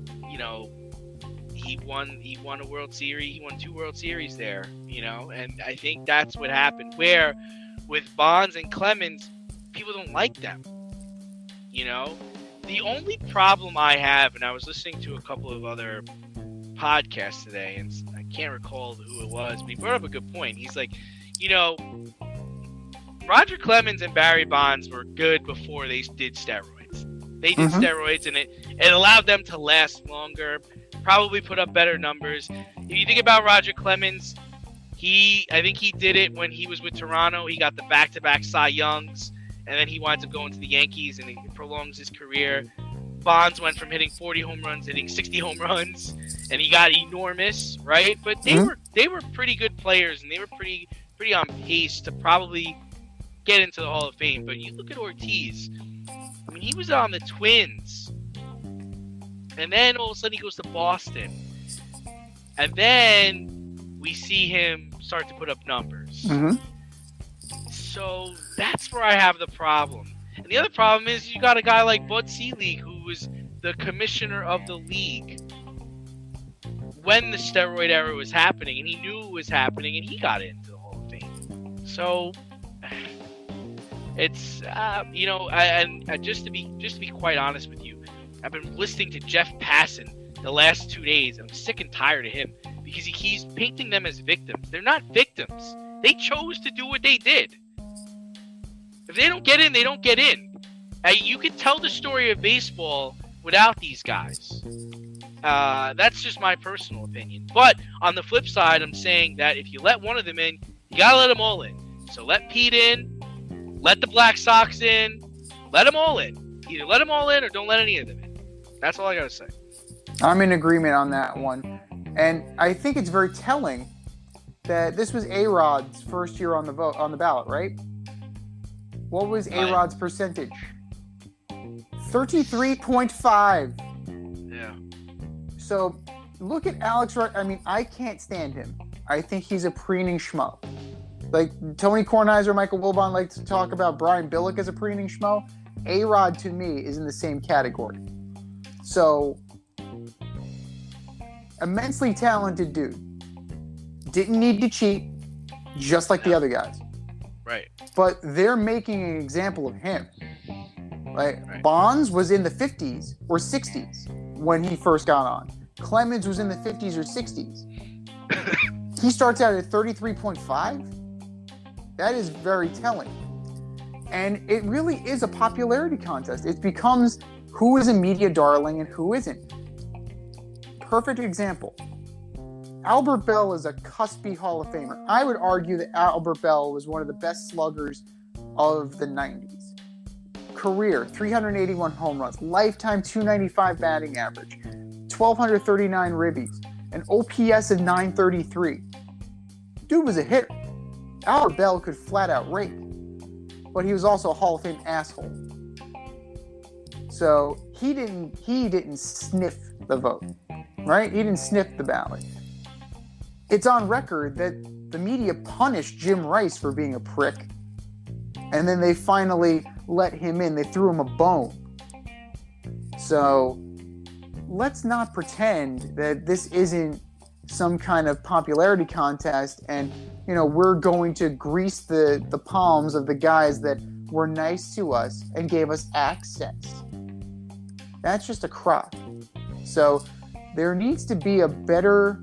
won a World Series. He won 2 World Series there, and I think that's what happened. Where with Bonds and Clemens, people don't like them. The only problem I have, and I was listening to a couple of other podcasts today, and I can't recall who it was, but he brought up a good point. He's like, Roger Clemens and Barry Bonds were good before they did steroids. They did steroids, and it allowed them to last longer, probably put up better numbers. If you think about Roger Clemens, I think he did it when he was with Toronto. He got the back-to-back Cy Youngs, and then he winds up going to the Yankees, and he prolongs his career. Bonds went from hitting 40 home runs to hitting 60 home runs, and he got enormous, right? But they were pretty good players, and they were pretty on pace to probably get into the Hall of Fame. But you look at Ortiz, I mean, he was on the Twins, and then all of a sudden he goes to Boston, and then we see him start to put up numbers. So that's where I have the problem. And the other problem is you got a guy like Bud Selig, who was the commissioner of the league when the steroid era was happening, and he knew it was happening, and he got into the Hall of Fame. So it's and just to be quite honest with you, I've been listening to Jeff Passan the last 2 days. I'm sick and tired of him because he keeps painting them as victims. They're not victims. They chose to do what they did. If they don't get in, they don't get in. You can tell the story of baseball without these guys. That's just my personal opinion. But on the flip side, I'm saying that if you let one of them in, you gotta let them all in. So let Pete in, let the Black Sox in, let them all in. Either let them all in or don't let any of them in. That's all I gotta say. I'm in agreement on that one. And I think it's very telling that this was A-Rod's first year on the ballot, right? What was A-Rod's percentage? 33.5. Yeah. So look at Alex. I mean, I can't stand him. I think he's a preening schmo. Like Tony Kornheiser, Michael Wilbon like to talk about Brian Billick as a preening schmo. A-Rod to me is in the same category. So immensely talented dude. Didn't need to cheat, just like the other guys. Right. But they're making an example of him. Right. Bonds was in the 50s or 60s when he first got on. Clemens was in the 50s or 60s. He starts out at 33.5. That is very telling. And it really is a popularity contest. It becomes who is a media darling and who isn't. Perfect example. Albert Bell is a cuspy Hall of Famer. I would argue that Albert Bell was one of the best sluggers of the 90s. Career, 381 home runs, lifetime 295 batting average, 1,239 ribbies, an OPS of 933. Dude was a hitter. Albert Bell could flat out rake, but he was also a Hall of Fame asshole. So he didn't sniff the vote, right? He didn't sniff the ballot. It's on record that the media punished Jim Rice for being a prick, and then they finally let him in. They threw him a bone. So let's not pretend that this isn't some kind of popularity contest and, you know, we're going to grease the palms of the guys that were nice to us and gave us access. That's just a crock. So there needs to be a better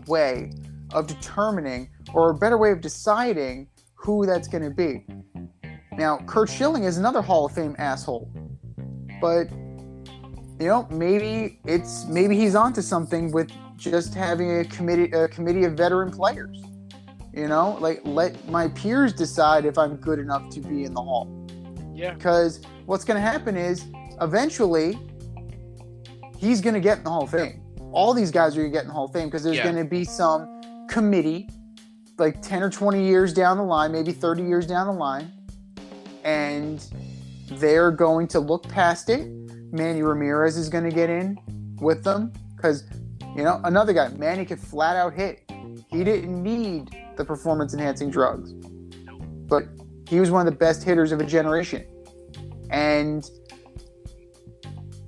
way of determining, or a better way of deciding who that's going to be. Now, Curt Schilling is another Hall of Fame asshole, but you know, maybe he's onto something with just having a committee of veteran players. You know, like, let my peers decide if I'm good enough to be in the Hall. Yeah. Because what's going to happen is eventually he's going to get in the Hall of Fame. All these guys are going to get in the Hall of Fame because there's going to be some committee like 10 or 20 years down the line, maybe 30 years down the line, and they're going to look past it. Manny Ramirez is going to get in with them because, you know, another guy, Manny could flat out hit. He didn't need the performance-enhancing drugs, but he was one of the best hitters of a generation. And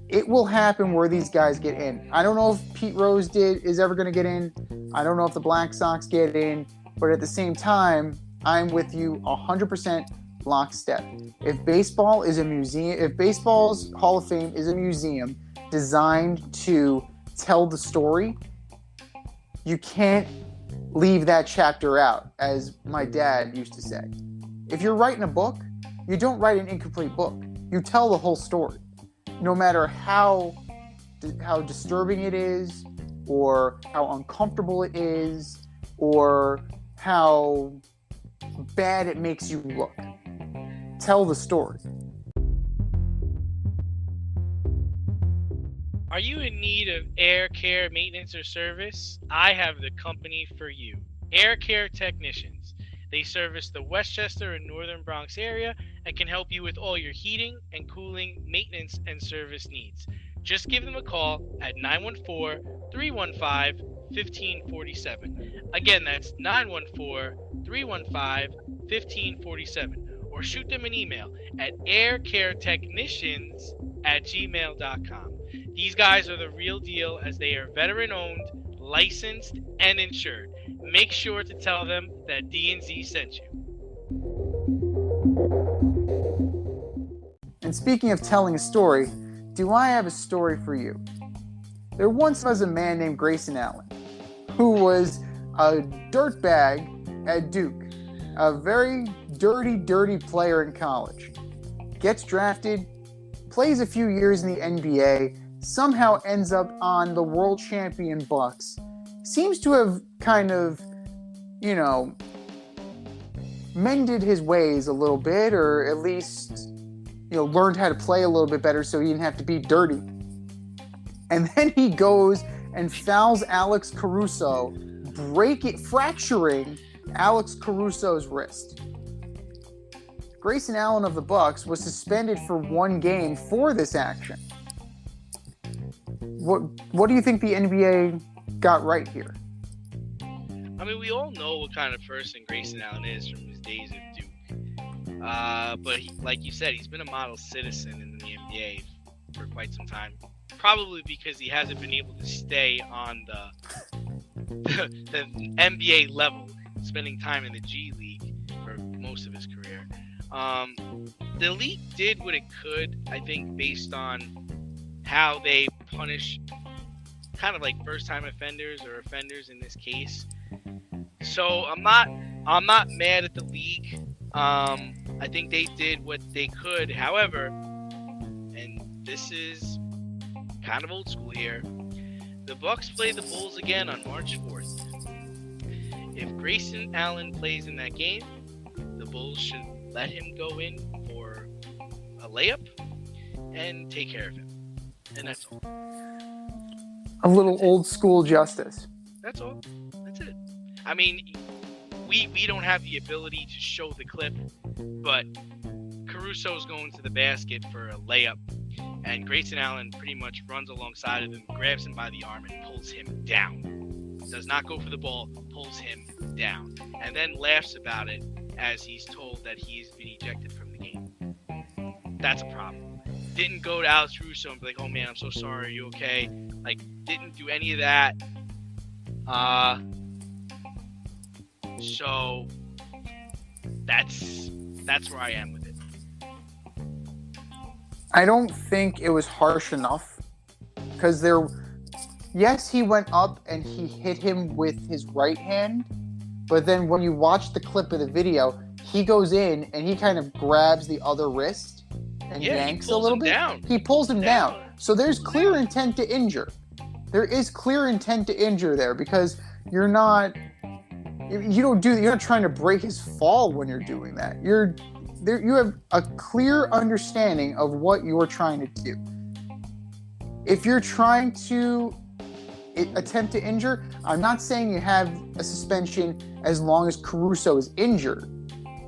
it will happen where these guys get in. I don't know if Pete Rose is ever going to get in. I don't know if the Black Sox get in. But at the same time, I'm with you 100% lockstep. If baseball is a museum, if baseball's Hall of Fame is a museum designed to tell the story, you can't leave that chapter out, as my dad used to say. If you're writing a book, you don't write an incomplete book. You tell the whole story. No matter how disturbing it is, or how uncomfortable it is, or how bad it makes you look. Tell the story. Are you in need of air care maintenance or service? I have the company for you. Air Care Technicians. They service the Westchester and Northern Bronx area and can help you with all your heating and cooling, maintenance, and service needs. Just give them a call at 914-315-1547. Again, that's 914-315-1547. Or shoot them an email at aircaretechnicians@gmail.com. These guys are the real deal, as they are veteran-owned, licensed, and insured. Make sure to tell them that D&Z sent you. And speaking of telling a story, do I have a story for you? There once was a man named Grayson Allen, who was a dirtbag at Duke, a very dirty player in college. Gets drafted, plays a few years in the NBA, somehow ends up on the world champion Bucks. Seems to have kind of, you know, mended his ways a little bit, or at least, you know, learned how to play a little bit better so he didn't have to be dirty. And then he goes and fouls Alex Caruso, fracturing Alex Caruso's wrist. Grayson Allen of the Bucks was suspended for 1 game for this action. What do you think the NBA got right here? I mean, we all know what kind of person Grayson Allen is from his days at Duke. But like you said, he's been a model citizen in the NBA for quite some time. Probably because he hasn't been able to stay on the NBA level, spending time in the G League for most of his career. The league did what it could, I think, based on how they punish kind of like first-time offenders, or offenders in this case. So I'm not mad at the league. I think they did what they could. However, and this is kind of old school here, The Bucks play the Bulls again on March 4th. If Grayson Allen plays in that game, the Bulls should let him go in for a layup and take care of him. And that's all. A little old school justice. That's all. That's it. I mean, we don't have the ability to show the clip, but Caruso's going to the basket for a layup, and Grayson Allen pretty much runs alongside of him, grabs him by the arm, and pulls him down. Does not go for the ball, pulls him down, and then laughs about it as he's told that he's been ejected from the game. That's a problem. Didn't go to Alex Caruso and be like, oh man, I'm so sorry, are you okay? Like, didn't do any of that. So that's where I am with it. I don't think it was harsh enough because yes, he went up and he hit him with his right hand, but then when you watch the clip of the video, he goes in and he kind of grabs the other wrist and yanks a little bit. Down. He pulls him down. So there's clear intent to injure. There is clear intent to injure there because you're not trying to break his fall when you're doing that. You have a clear understanding of what you're trying to do. If you're trying to attempt to injure, I'm not saying you have a suspension as long as Caruso is injured,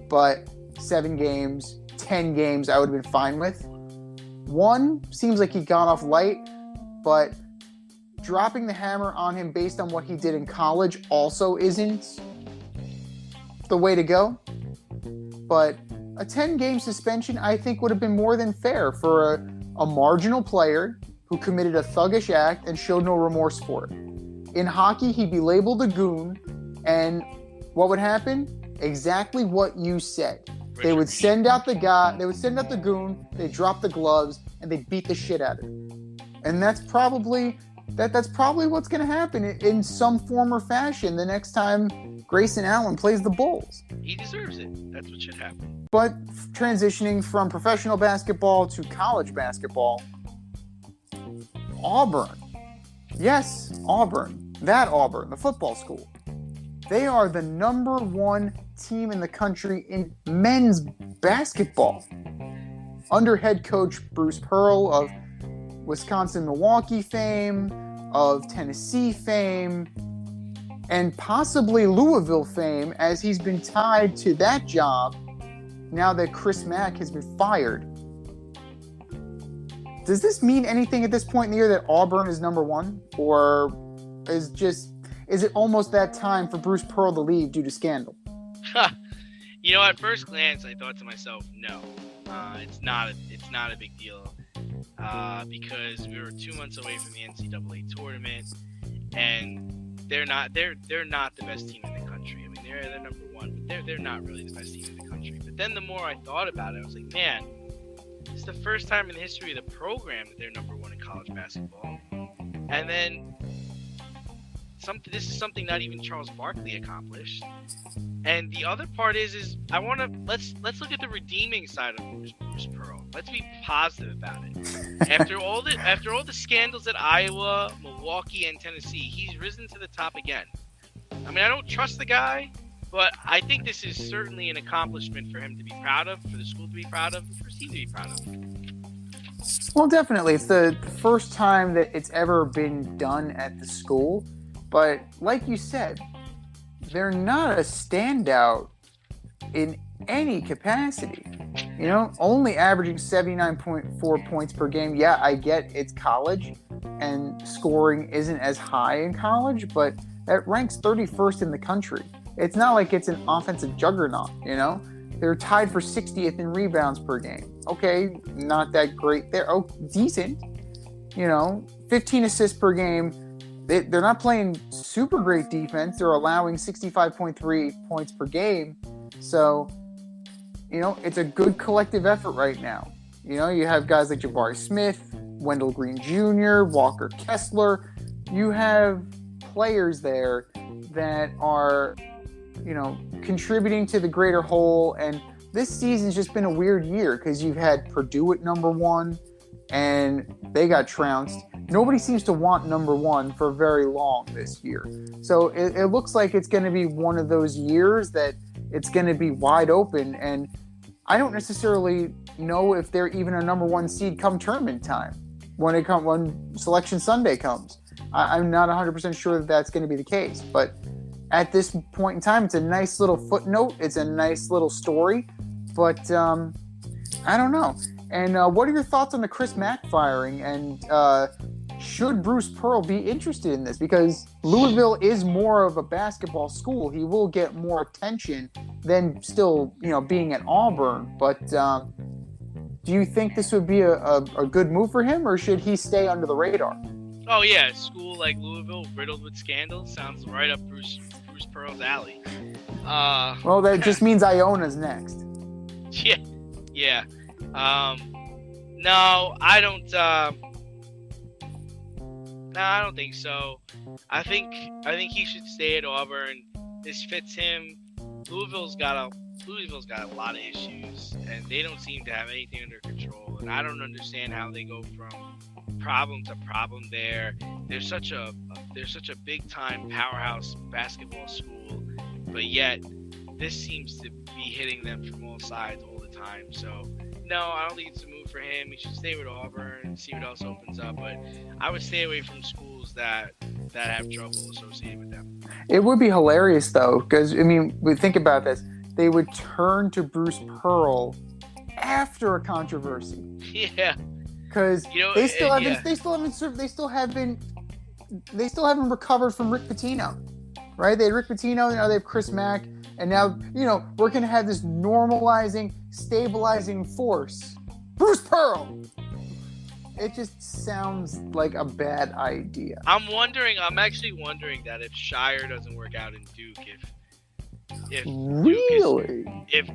but 7 games, 10 games, I would have been fine with. 1 seems like he got off light, but dropping the hammer on him based on what he did in college also isn't the way to go. But a 10-game suspension, I think, would have been more than fair for a marginal player who committed a thuggish act and showed no remorse for it. In hockey, he'd be labeled a goon, and what would happen? Exactly what you said. They would send out the goon, they'd drop the gloves, and they'd beat the shit out of him. And that's probably what's going to happen in some form or fashion the next time Grayson Allen plays the Bulls. He deserves it. That's what should happen. But transitioning from professional basketball to college basketball, Auburn. Yes, Auburn. That Auburn, the football school. They are the number 1 team in the country in men's basketball. Under head coach Bruce Pearl of Wisconsin-Milwaukee fame, of Tennessee fame, and possibly Louisville fame, as he's been tied to that job now that Chris Mack has been fired. Does this mean anything at this point in the year that Auburn is number 1? Or is it almost that time for Bruce Pearl to leave due to scandal? At first glance, I thought to myself, no, it's not a big deal. Because we were 2 months away from the NCAA tournament, and they're not the best team in the country. I mean, they're number 1, but they're not really the best team in the country. But then the more I thought about it, I was like, man, it's the first time in the history of the program that they're number 1 in college basketball. And then this is something not even Charles Barkley accomplished. And the other part is let's look at the redeeming side of Bruce Pearl. Let's be positive about it. After all the scandals at Iowa, Milwaukee, and Tennessee, he's risen to the top again. I mean, I don't trust the guy, but I think this is certainly an accomplishment for him to be proud of, for the school to be proud of, for his team to be proud of. Well, definitely. It's the first time that it's ever been done at the school. But like you said, they're not a standout in any capacity. Only averaging 79.4 points per game. Yeah, I get it's college and scoring isn't as high in college, but that ranks 31st in the country. It's not like it's an offensive juggernaut, They're tied for 60th in rebounds per game. Okay, not that great there. Oh, decent. 15 assists per game. They're not playing super great defense. They're allowing 65.3 points per game. So, it's a good collective effort right now. You have guys like Jabari Smith, Wendell Green Jr., Walker Kessler. You have players there that are, contributing to the greater whole. And this season's just been a weird year because you've had Purdue at number 1 and they got trounced. nobody seems to want number one for very long this year. So it looks like it's going to be one of those years that it's going to be wide open. And I don't necessarily know if they're even a number one seed come tournament time when Selection Sunday comes. I'm not 100% sure that that's going to be the case. But at this point in time, it's a nice little footnote. It's a nice little story. But I don't know. And what are your thoughts on the Chris Mack firing? And should Bruce Pearl be interested in this? Because Louisville is more of a basketball school. He will get more attention than still, being at Auburn. But do you think this would be a good move for him, or should he stay under the radar? Oh yeah, a school like Louisville, riddled with scandals, sounds right up Bruce Pearl's alley. Well, that just means Iona's next. Yeah. No, I don't. No, I don't think so. I think he should stay at Auburn. This fits him. Louisville's got a lot of issues, and they don't seem to have anything under control. And I don't understand how they go from problem to problem there. They're such a big time powerhouse basketball school, but yet this seems to be hitting them from all sides all the time. So no, I don't think it's a move for him. He should stay with Auburn and see what else opens up. But I would stay away from schools that have trouble associated with them. It would be hilarious though, because we think about this. They would turn to Bruce Pearl after a controversy. Yeah. Because they still haven't recovered from Rick Pitino, right? They had Rick Pitino, now they have Chris Mack, and now we're gonna have this normalizing, stabilizing force, Bruce Pearl. It just sounds like a bad idea. I'm actually wondering that if Shire doesn't work out in Duke, if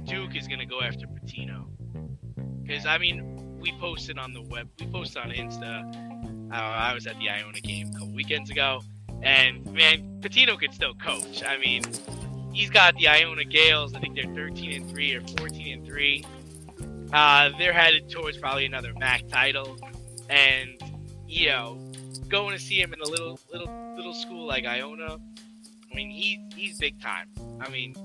Duke is gonna go after Pitino, because we posted on the web, we posted on Insta. I was at the Iona game a couple weekends ago, and man, Pitino could still coach. He's got the Iona Gales. I think they're 13-3 or 14-3. They're headed towards probably another MAC title, and going to see him in a little school like Iona. He's big time.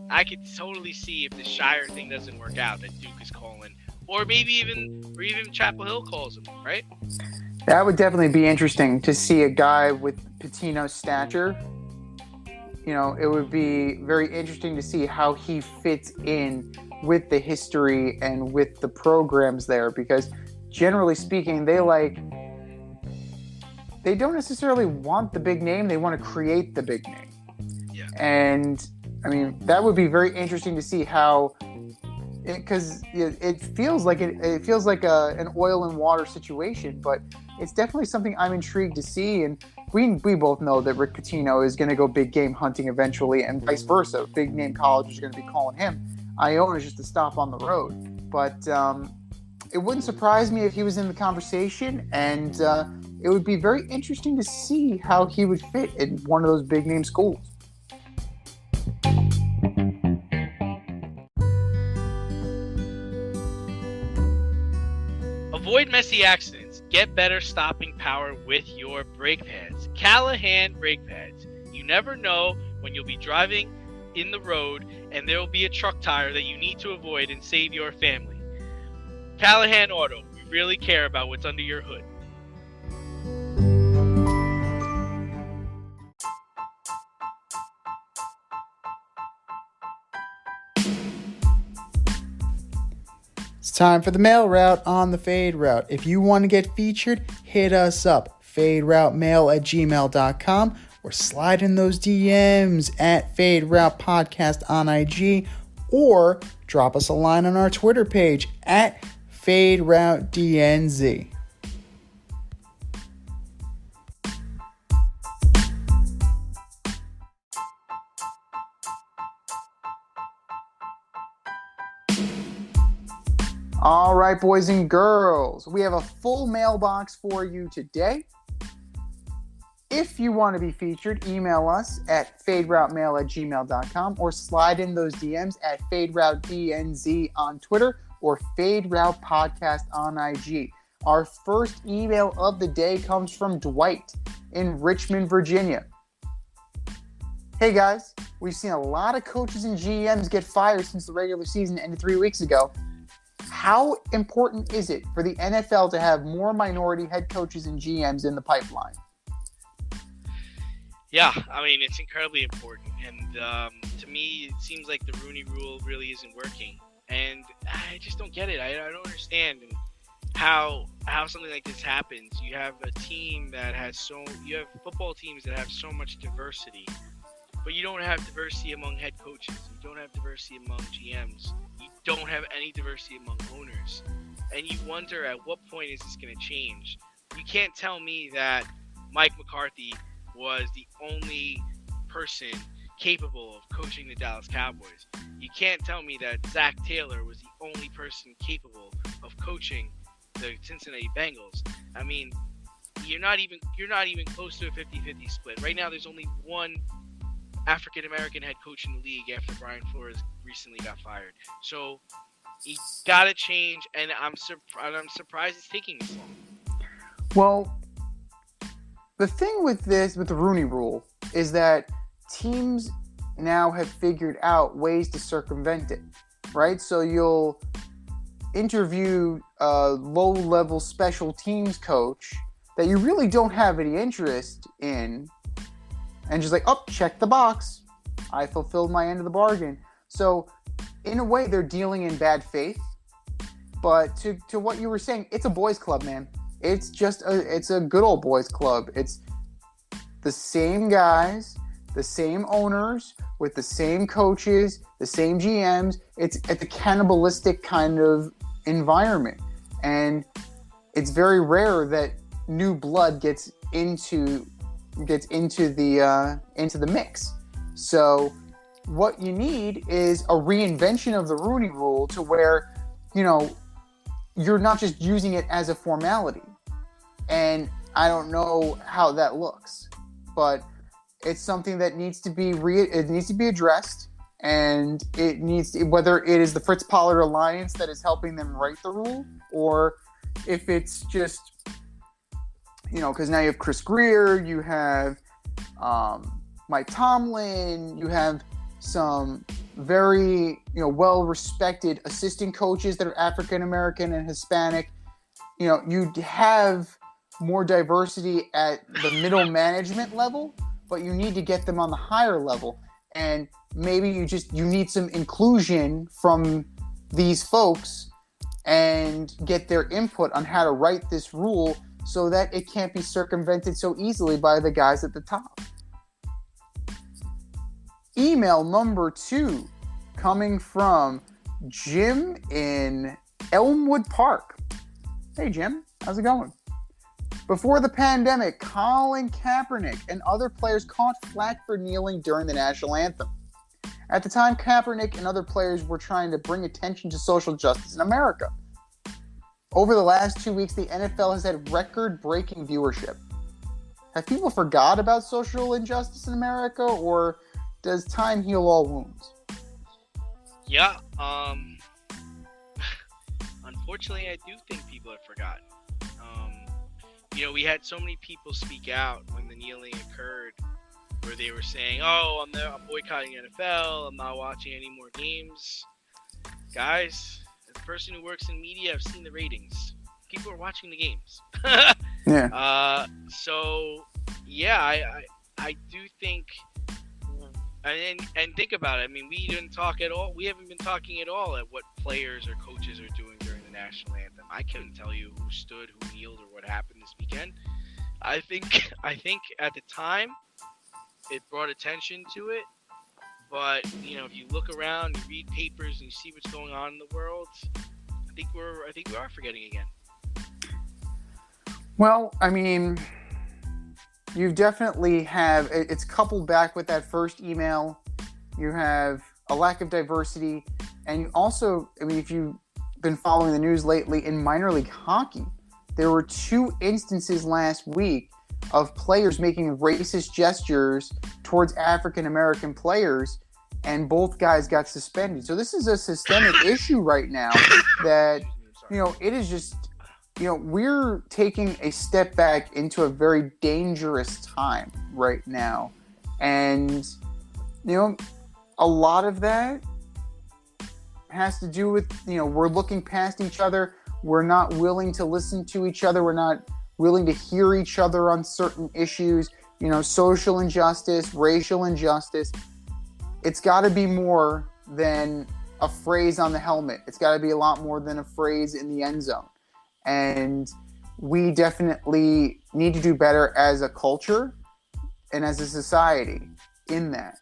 I could totally see if the Shire thing doesn't work out that Duke is calling. Or maybe even Chapel Hill calls him, right? That would definitely be interesting to see a guy with Pitino's stature. It would be very interesting to see how he fits in with the history and with the programs there, because generally speaking, they don't necessarily want the big name. They want to create the big name. Yeah. And that would be very interesting to see how. Because it feels like an oil and water situation, but it's definitely something I'm intrigued to see. And we both know that Rick Pitino is going to go big game hunting eventually, and vice versa. Big name colleges are going to be calling him. Iona is just a stop on the road. But it wouldn't surprise me if he was in the conversation, and it would be very interesting to see how he would fit in one of those big name schools. Avoid messy accidents. Get better stopping power with your brake pads. Callahan brake pads. You never know when you'll be driving in the road and there will be a truck tire that you need to avoid and save your family. Callahan Auto. We really care about what's under your hood. It's time for the mail route on the Fade Route. If you want to get featured, hit us up, faderoutemail@gmail.com, or slide in those DMs at Fade Route Podcast on IG, or drop us a line on our Twitter page at Fade Route DNZ. All right, boys and girls, we have a full mailbox for you today. If you want to be featured, email us at faderoutemail@gmail.com or slide in those DMs at FadeRouteDNZ on Twitter or Fade Route Podcast on IG. Our first email of the day comes from Dwight in Richmond, Virginia. Hey guys, we've seen a lot of coaches and GMs get fired since the regular season ended 3 weeks ago. How important is it for the NFL to have more minority head coaches and GMs in the pipeline? Yeah, I mean, it's incredibly important. And to me, it seems like the Rooney Rule really isn't working. And I just don't get it. I don't understand how something like this happens. You have a team that has you have football teams that have so much diversity, but you don't have diversity among head coaches. You don't have diversity among GMs. You don't have any diversity among owners. And you wonder, at what point is this going to change? You can't tell me that Mike McCarthy was the only person capable of coaching the Dallas Cowboys. You can't tell me that Zach Taylor was the only person capable of coaching the Cincinnati Bengals. I mean, you're not even close to a 50-50 split. Right now, there's only one African American head coach in the league after Brian Flores recently got fired. So you gotta change, and I'm surprised it's taking this long. Well, the thing with the Rooney Rule is that teams now have figured out ways to circumvent it, right? So you'll interview a low-level special teams coach that you really don't have any interest in, and just like, oh, check the box. I fulfilled my end of the bargain. So in a way, they're dealing in bad faith. But to what you were saying, it's a boys' club, man. It's a good old boys' club. It's the same guys, the same owners, with the same coaches, the same GMs. It's a cannibalistic kind of environment. And it's very rare that new blood gets into the mix. So what you need is a reinvention of the Rooney Rule to where, you're not just using it as a formality. And I don't know how that looks, but it's something that needs to be addressed, and it needs to, whether it is the Fritz Pollard Alliance that is helping them write the rule, or if it's just, because now you have Chris Greer, you have Mike Tomlin, you have some very well-respected assistant coaches that are African American and Hispanic. You have more diversity at the middle management level, but you need to get them on the higher level. And maybe you need some inclusion from these folks and get their input on how to write this rule so that it can't be circumvented so easily by the guys at the top. Email number 2 coming from Jim in Elmwood Park. Hey, Jim. How's it going? Before the pandemic, Colin Kaepernick and other players caught flack for kneeling during the national anthem. At the time, Kaepernick and other players were trying to bring attention to social justice in America. Over the last 2 weeks, the NFL has had record-breaking viewership. Have people forgot about social injustice in America, or does time heal all wounds? Yeah, unfortunately, I do think people have forgotten. We had so many people speak out when the kneeling occurred, where they were saying, "Oh, I'm boycotting NFL. I'm not watching any more games." Guys, as a person who works in media, I've seen the ratings. People are watching the games. Yeah. So yeah, I do think, and think about it. I mean, we didn't talk at all. We haven't been talking at all at what players or coaches are doing during the national anthem. I couldn't tell you who stood, who kneeled, or what happened this weekend. I think at the time it brought attention to it, but if you look around, you read papers, and you see what's going on in the world, I think we are forgetting again. Well, I mean, you definitely have, it's coupled back with that first email. You have a lack of diversity, and you also, if you've been following the news lately, in minor league hockey, there were 2 instances last week of players making racist gestures towards African American players, and both guys got suspended. So this is a systemic issue right now that, it is just we're taking a step back into a very dangerous time right now. And, a lot of that has to do with, we're looking past each other. We're not willing to listen to each other. We're not willing to hear each other on certain issues, social injustice, racial injustice. It's got to be more than a phrase on the helmet. It's got to be a lot more than a phrase in the end zone. And we definitely need to do better as a culture and as a society in that.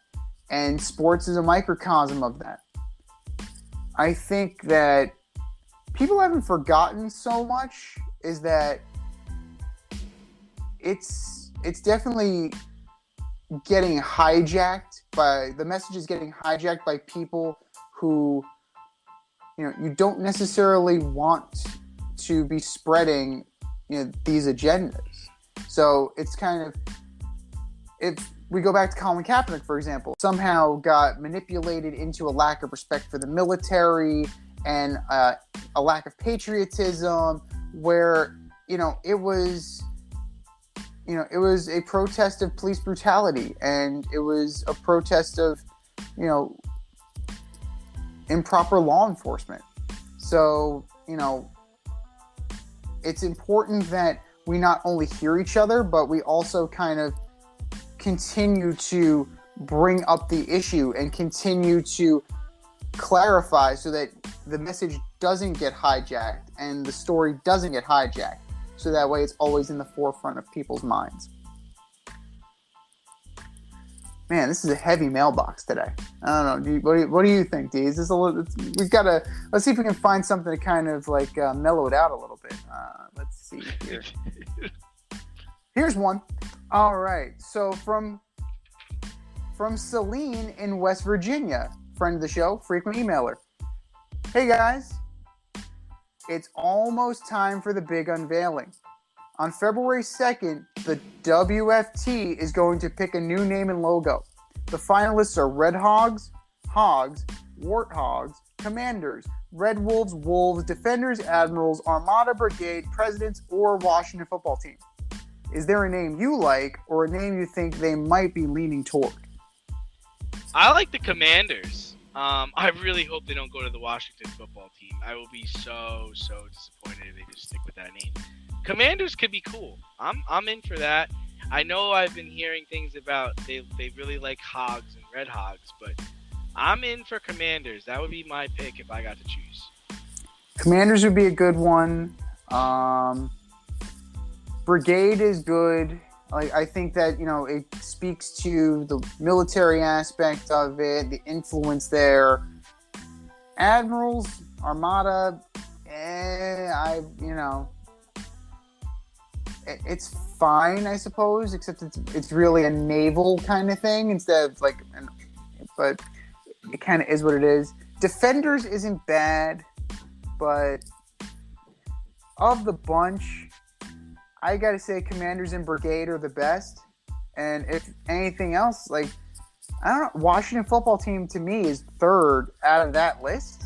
And sports is a microcosm of that. I think that people haven't forgotten so much is that it's definitely getting hijacked by the messages getting hijacked by people who you don't necessarily want to be spreading these agendas. So it's kind of, if we go back to Colin Kaepernick, for example, somehow got manipulated into a lack of respect for the military and a lack of patriotism, where it was a protest of police brutality, and it was a protest of improper law enforcement. So it's important that we not only hear each other, but we also kind of continue to bring up the issue and continue to clarify so that the message doesn't get hijacked and the story doesn't get hijacked. So that way it's always in the forefront of people's minds. Man, this is a heavy mailbox today. I don't know. What do you think, D? Is this let's see if we can find something to kind of like mellow it out a little bit. Let's see here. Here's one. All right. So from Celine in West Virginia, friend of the show, frequent emailer. Hey guys, it's almost time for the big unveiling. On February 2nd, the WFT is going to pick a new name and logo. The finalists are Red Hogs, Hogs, Warthogs, Commanders, Red Wolves, Wolves, Defenders, Admirals, Armada, Brigade, Presidents, or Washington Football Team. Is there a name you like or a name you think they might be leaning toward? I like the Commanders. I really hope they don't go to the Washington Football Team. I will be so disappointed if they just stick with that name. Commanders could be cool. I'm in for that. I know I've been hearing things about they really like Hogs and Red Hogs, but I'm in for Commanders. That would be my pick if I got to choose. Commanders would be a good one. Brigade is good. I think that it speaks to the military aspect of it, the influence there. Admirals, Armada, it's fine, I suppose, except it's really a naval kind of thing instead of but it kind of is what it is. Defenders isn't bad, but of the bunch, I gotta say Commanders and Brigade are the best. And if anything else, I don't know, Washington Football Team to me is third out of that list.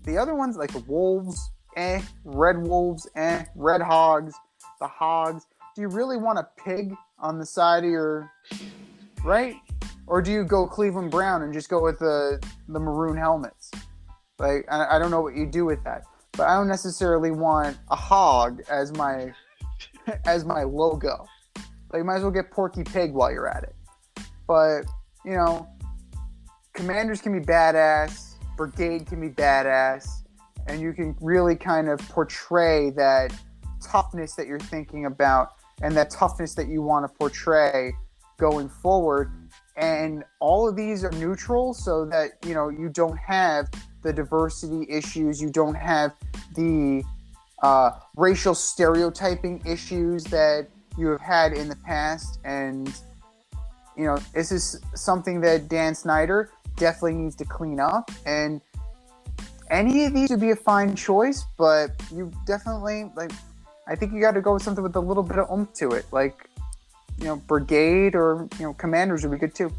The other ones, like the Wolves, Red Wolves, Red Hogs, the Hogs. Do you really want a pig on the side of your right? Or do you go Cleveland Brown and just go with the maroon helmets? I don't know what you do with that. But I don't necessarily want a hog as my logo. You might as well get Porky Pig while you're at it. But, Commanders can be badass, Brigade can be badass, and you can really kind of portray that toughness that you're thinking about and that toughness that you want to portray going forward. And all of these are neutral so that, you don't have the diversity issues, you don't have the racial stereotyping issues that you have had in the past. And, this is something that Dan Snyder definitely needs to clean up. And any of these would be a fine choice, but you definitely, I think you got to go with something with a little bit of oomph to it. Brigade or, Commanders would be good too.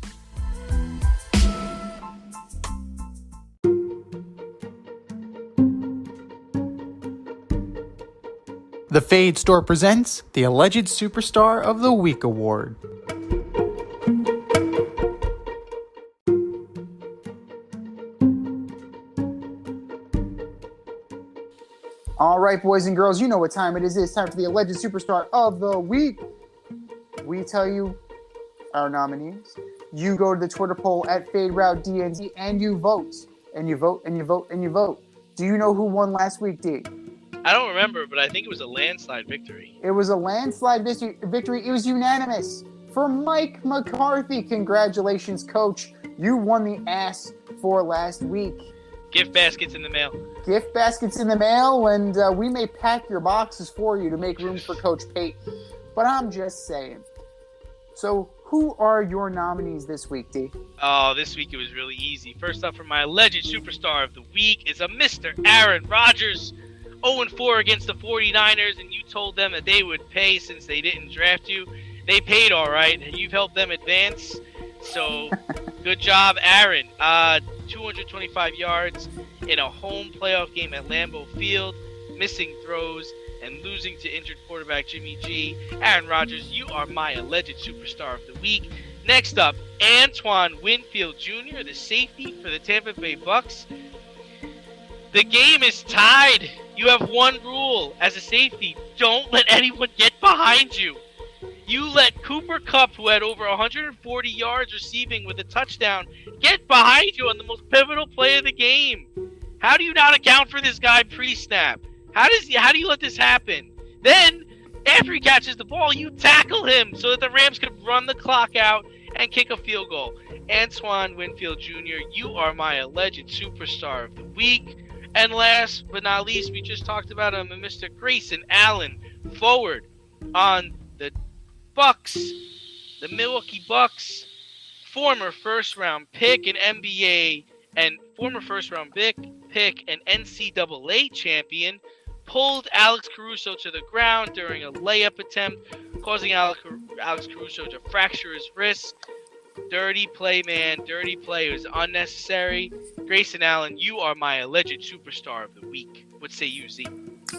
The Fade Store presents the Alleged Superstar of the Week Award. All right, boys and girls, you know what time it is. It's time for the Alleged Superstar of the Week. We tell you our nominees. You go to the Twitter poll at FadeRouteDNZ and you vote. And you vote, and you vote, and you vote. Do you know who won last week, D? I don't remember, but I think it was a landslide victory. It was a landslide victory. It was unanimous for Mike McCarthy. Congratulations, Coach. You won the ass for last week. Gift baskets in the mail. Gift baskets in the mail, and we may pack your boxes for you to make room for Coach Pate. But I'm just saying. So, who are your nominees this week, D? Oh, this week it was really easy. First up for my alleged superstar of the week is a Mr. Aaron Rodgers. 0-4 against the 49ers, and you told them that they would pay since they didn't draft you. They paid all right. You've helped them advance. So, good job, Aaron. 225 yards in a home playoff game at Lambeau Field, missing throws, and losing to injured quarterback Jimmy G. Aaron Rodgers, you are my alleged superstar of the week. Next up, Antoine Winfield Jr., the safety for the Tampa Bay Bucks. The game is tied. You have one rule as a safety. Don't let anyone get behind you. You let Cooper Kupp, who had over 140 yards receiving with a touchdown, get behind you on the most pivotal play of the game. How do you not account for this guy pre-snap? How do you let this happen? Then, after he catches the ball, you tackle him so that the Rams can run the clock out and kick a field goal. Antoine Winfield Jr., you are my alleged superstar of the week. And last but not least, we just talked about him, Mr. Grayson Allen, forward on the Bucks, the Milwaukee Bucks, former first-round pick in NBA and former first-round pick and NCAA champion, pulled Alex Caruso to the ground during a layup attempt, causing Alex Caruso to fracture his wrist. Dirty play, man. Dirty play. It was unnecessary. Grayson Allen, you are my alleged superstar of the week. What say you, Z?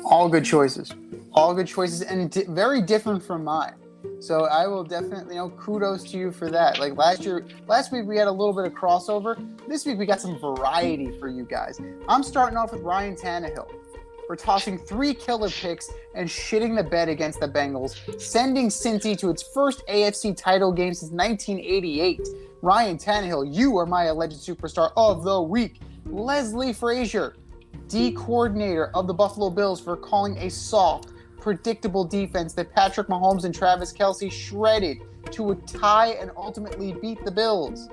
All good choices. All good choices, and very different from mine. So I will definitely, kudos to you for that. Like last week we had a little bit of crossover. This week we got some variety for you guys. I'm starting off with Ryan Tannehill for tossing 3 killer picks and shitting the bed against the Bengals, sending Cincy to its first AFC title game since 1988. Ryan Tannehill, you are my alleged superstar of the week. Leslie Frazier, D coordinator of the Buffalo Bills, for calling a soft, predictable defense that Patrick Mahomes and Travis Kelce shredded to a tie and ultimately beat the Bills.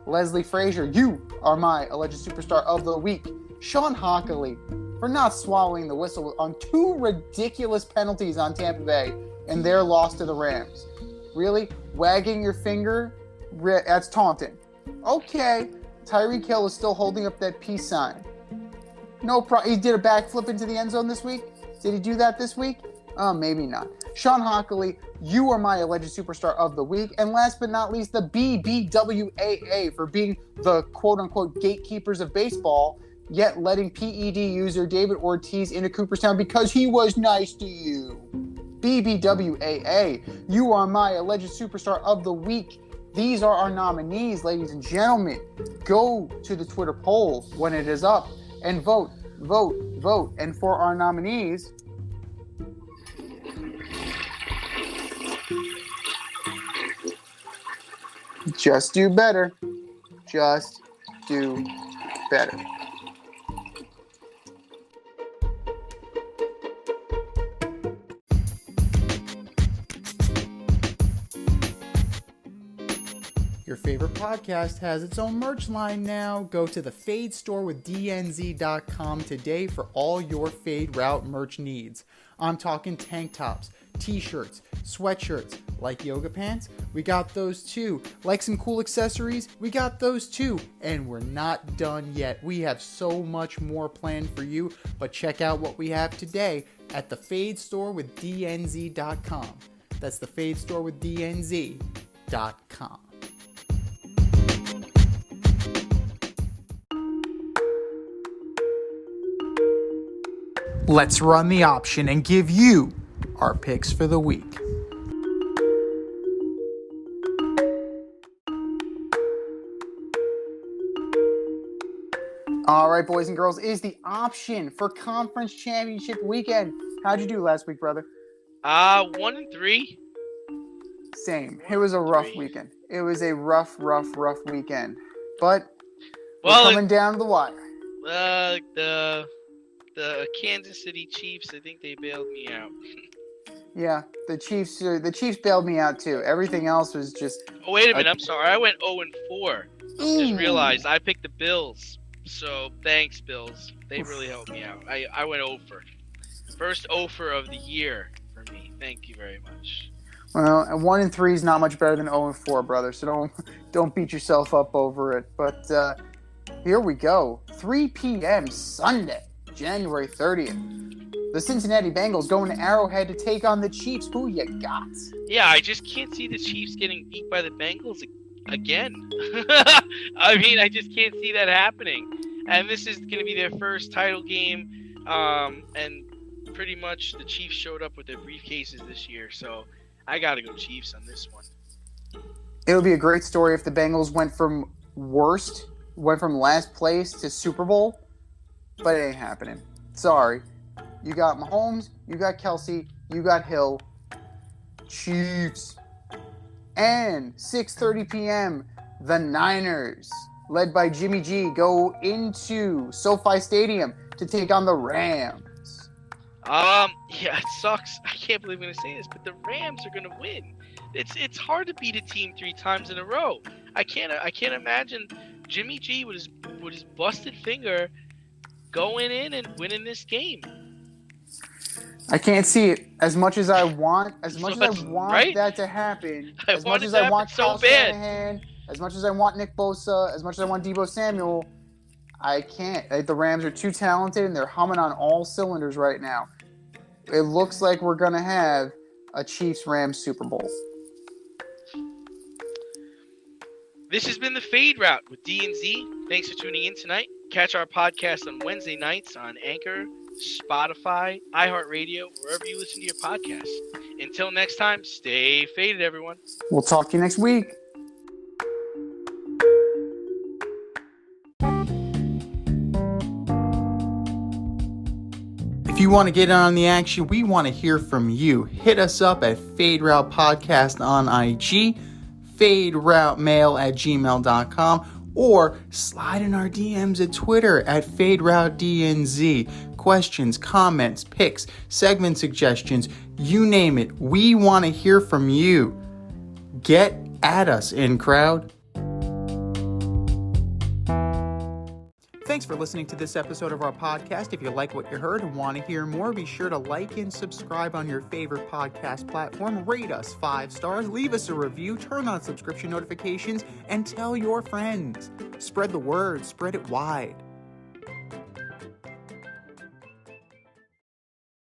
Leslie Frazier, you are my alleged superstar of the week. Sean Hockley, for not swallowing the whistle on 2 ridiculous penalties on Tampa Bay and their loss to the Rams. Really? Wagging your finger? That's taunting. Okay, Tyreek Hill is still holding up that peace sign. No problem. He did a backflip into the end zone this week? Did he do that this week? Maybe not. Sean Hockley, you are my alleged superstar of the week. And last but not least, the BBWAA for being the quote-unquote gatekeepers of baseball, yet letting PED user David Ortiz into Cooperstown because he was nice to you. BBWAA, you are my alleged superstar of the week. These are our nominees, ladies and gentlemen. Go to the Twitter poll when it is up and vote. And for our nominees, just do better. Just do better. Your favorite podcast has its own merch line now. Go to the Fade Store with DNZ.com today for all your Fade Route merch needs. I'm talking tank tops, t-shirts, sweatshirts, like yoga pants, we got those too. Like some cool accessories, we got those too. And we're not done yet. We have so much more planned for you, but check out what we have today at the Fade Store with DNZ.com. That's the Fade Store with DNZ.com. Let's run the option and give you our picks for the week. All right, boys and girls, is the option for conference championship weekend. How'd you do last week, brother? 1-3. Same. It was a rough weekend. It was a rough weekend. But we're Well, coming down to the wire. The Kansas City Chiefs, I think they bailed me out. Yeah, the Chiefs bailed me out too. Everything else was just... Oh, wait a minute. I'm sorry. I went 0-4. Just Ooh. realized I picked the Bills. So, thanks, Bills. They really helped me out. I went 0-4. First 0-4 of the year for me. Thank you very much. Well, 1-3 is not much better than 0-4, brother. So don't beat yourself up over it. But here we go. 3 p.m. Sunday, January 30th. The Cincinnati Bengals going to Arrowhead to take on the Chiefs. Who you got? Yeah, I just can't see the Chiefs getting beat by the Bengals again. I mean, I just can't see that happening. And this is going to be their first title game. And pretty much the Chiefs showed up with their briefcases this year. So I got to go Chiefs on this one. It would be a great story if the Bengals went from last place to Super Bowl. But it ain't happening. Sorry. You got Mahomes, you got Kelsey, you got Hill. Chiefs. And 6:30 p.m., the Niners, led by Jimmy G, go into SoFi Stadium to take on the Rams. Yeah, it sucks. I can't believe I'm going to say this, but the Rams are going to win. It's hard to beat a team 3 times in a row. I can't imagine Jimmy G with his busted finger going in and winning this game. I can't see it as much as I want. Right? That to happen. I As want much it as to I happen want so Kyle bad. Shanahan, as much as I want Nick Bosa, as much as I want Deebo Samuel, I can't. The Rams are too talented and they're humming on all cylinders right now. It looks like we're gonna have a Chiefs-Rams Super Bowl. This has been the Fade Route with D&Z. Thanks for tuning in tonight. Catch our podcast on Wednesday nights on Anchor, Spotify, iHeartRadio, wherever you listen to your podcasts. Until next time, stay faded, everyone. We'll talk to you next week. If you want to get in on the action, we want to hear from you. Hit us up at Fade Route Podcast on IG, faderoutemail@gmail.com, or slide in our DMs at Twitter at FadeRouteDNZ. Questions, comments, picks, segment suggestions, you name it. We want to hear from you. Get at us, in crowd. Thanks for listening to this episode of our podcast. If you like what you heard and want to hear more, be sure to like and subscribe on your favorite podcast platform. Rate us 5 stars, leave us a review, turn on subscription notifications, and tell your friends. Spread the word, spread it wide.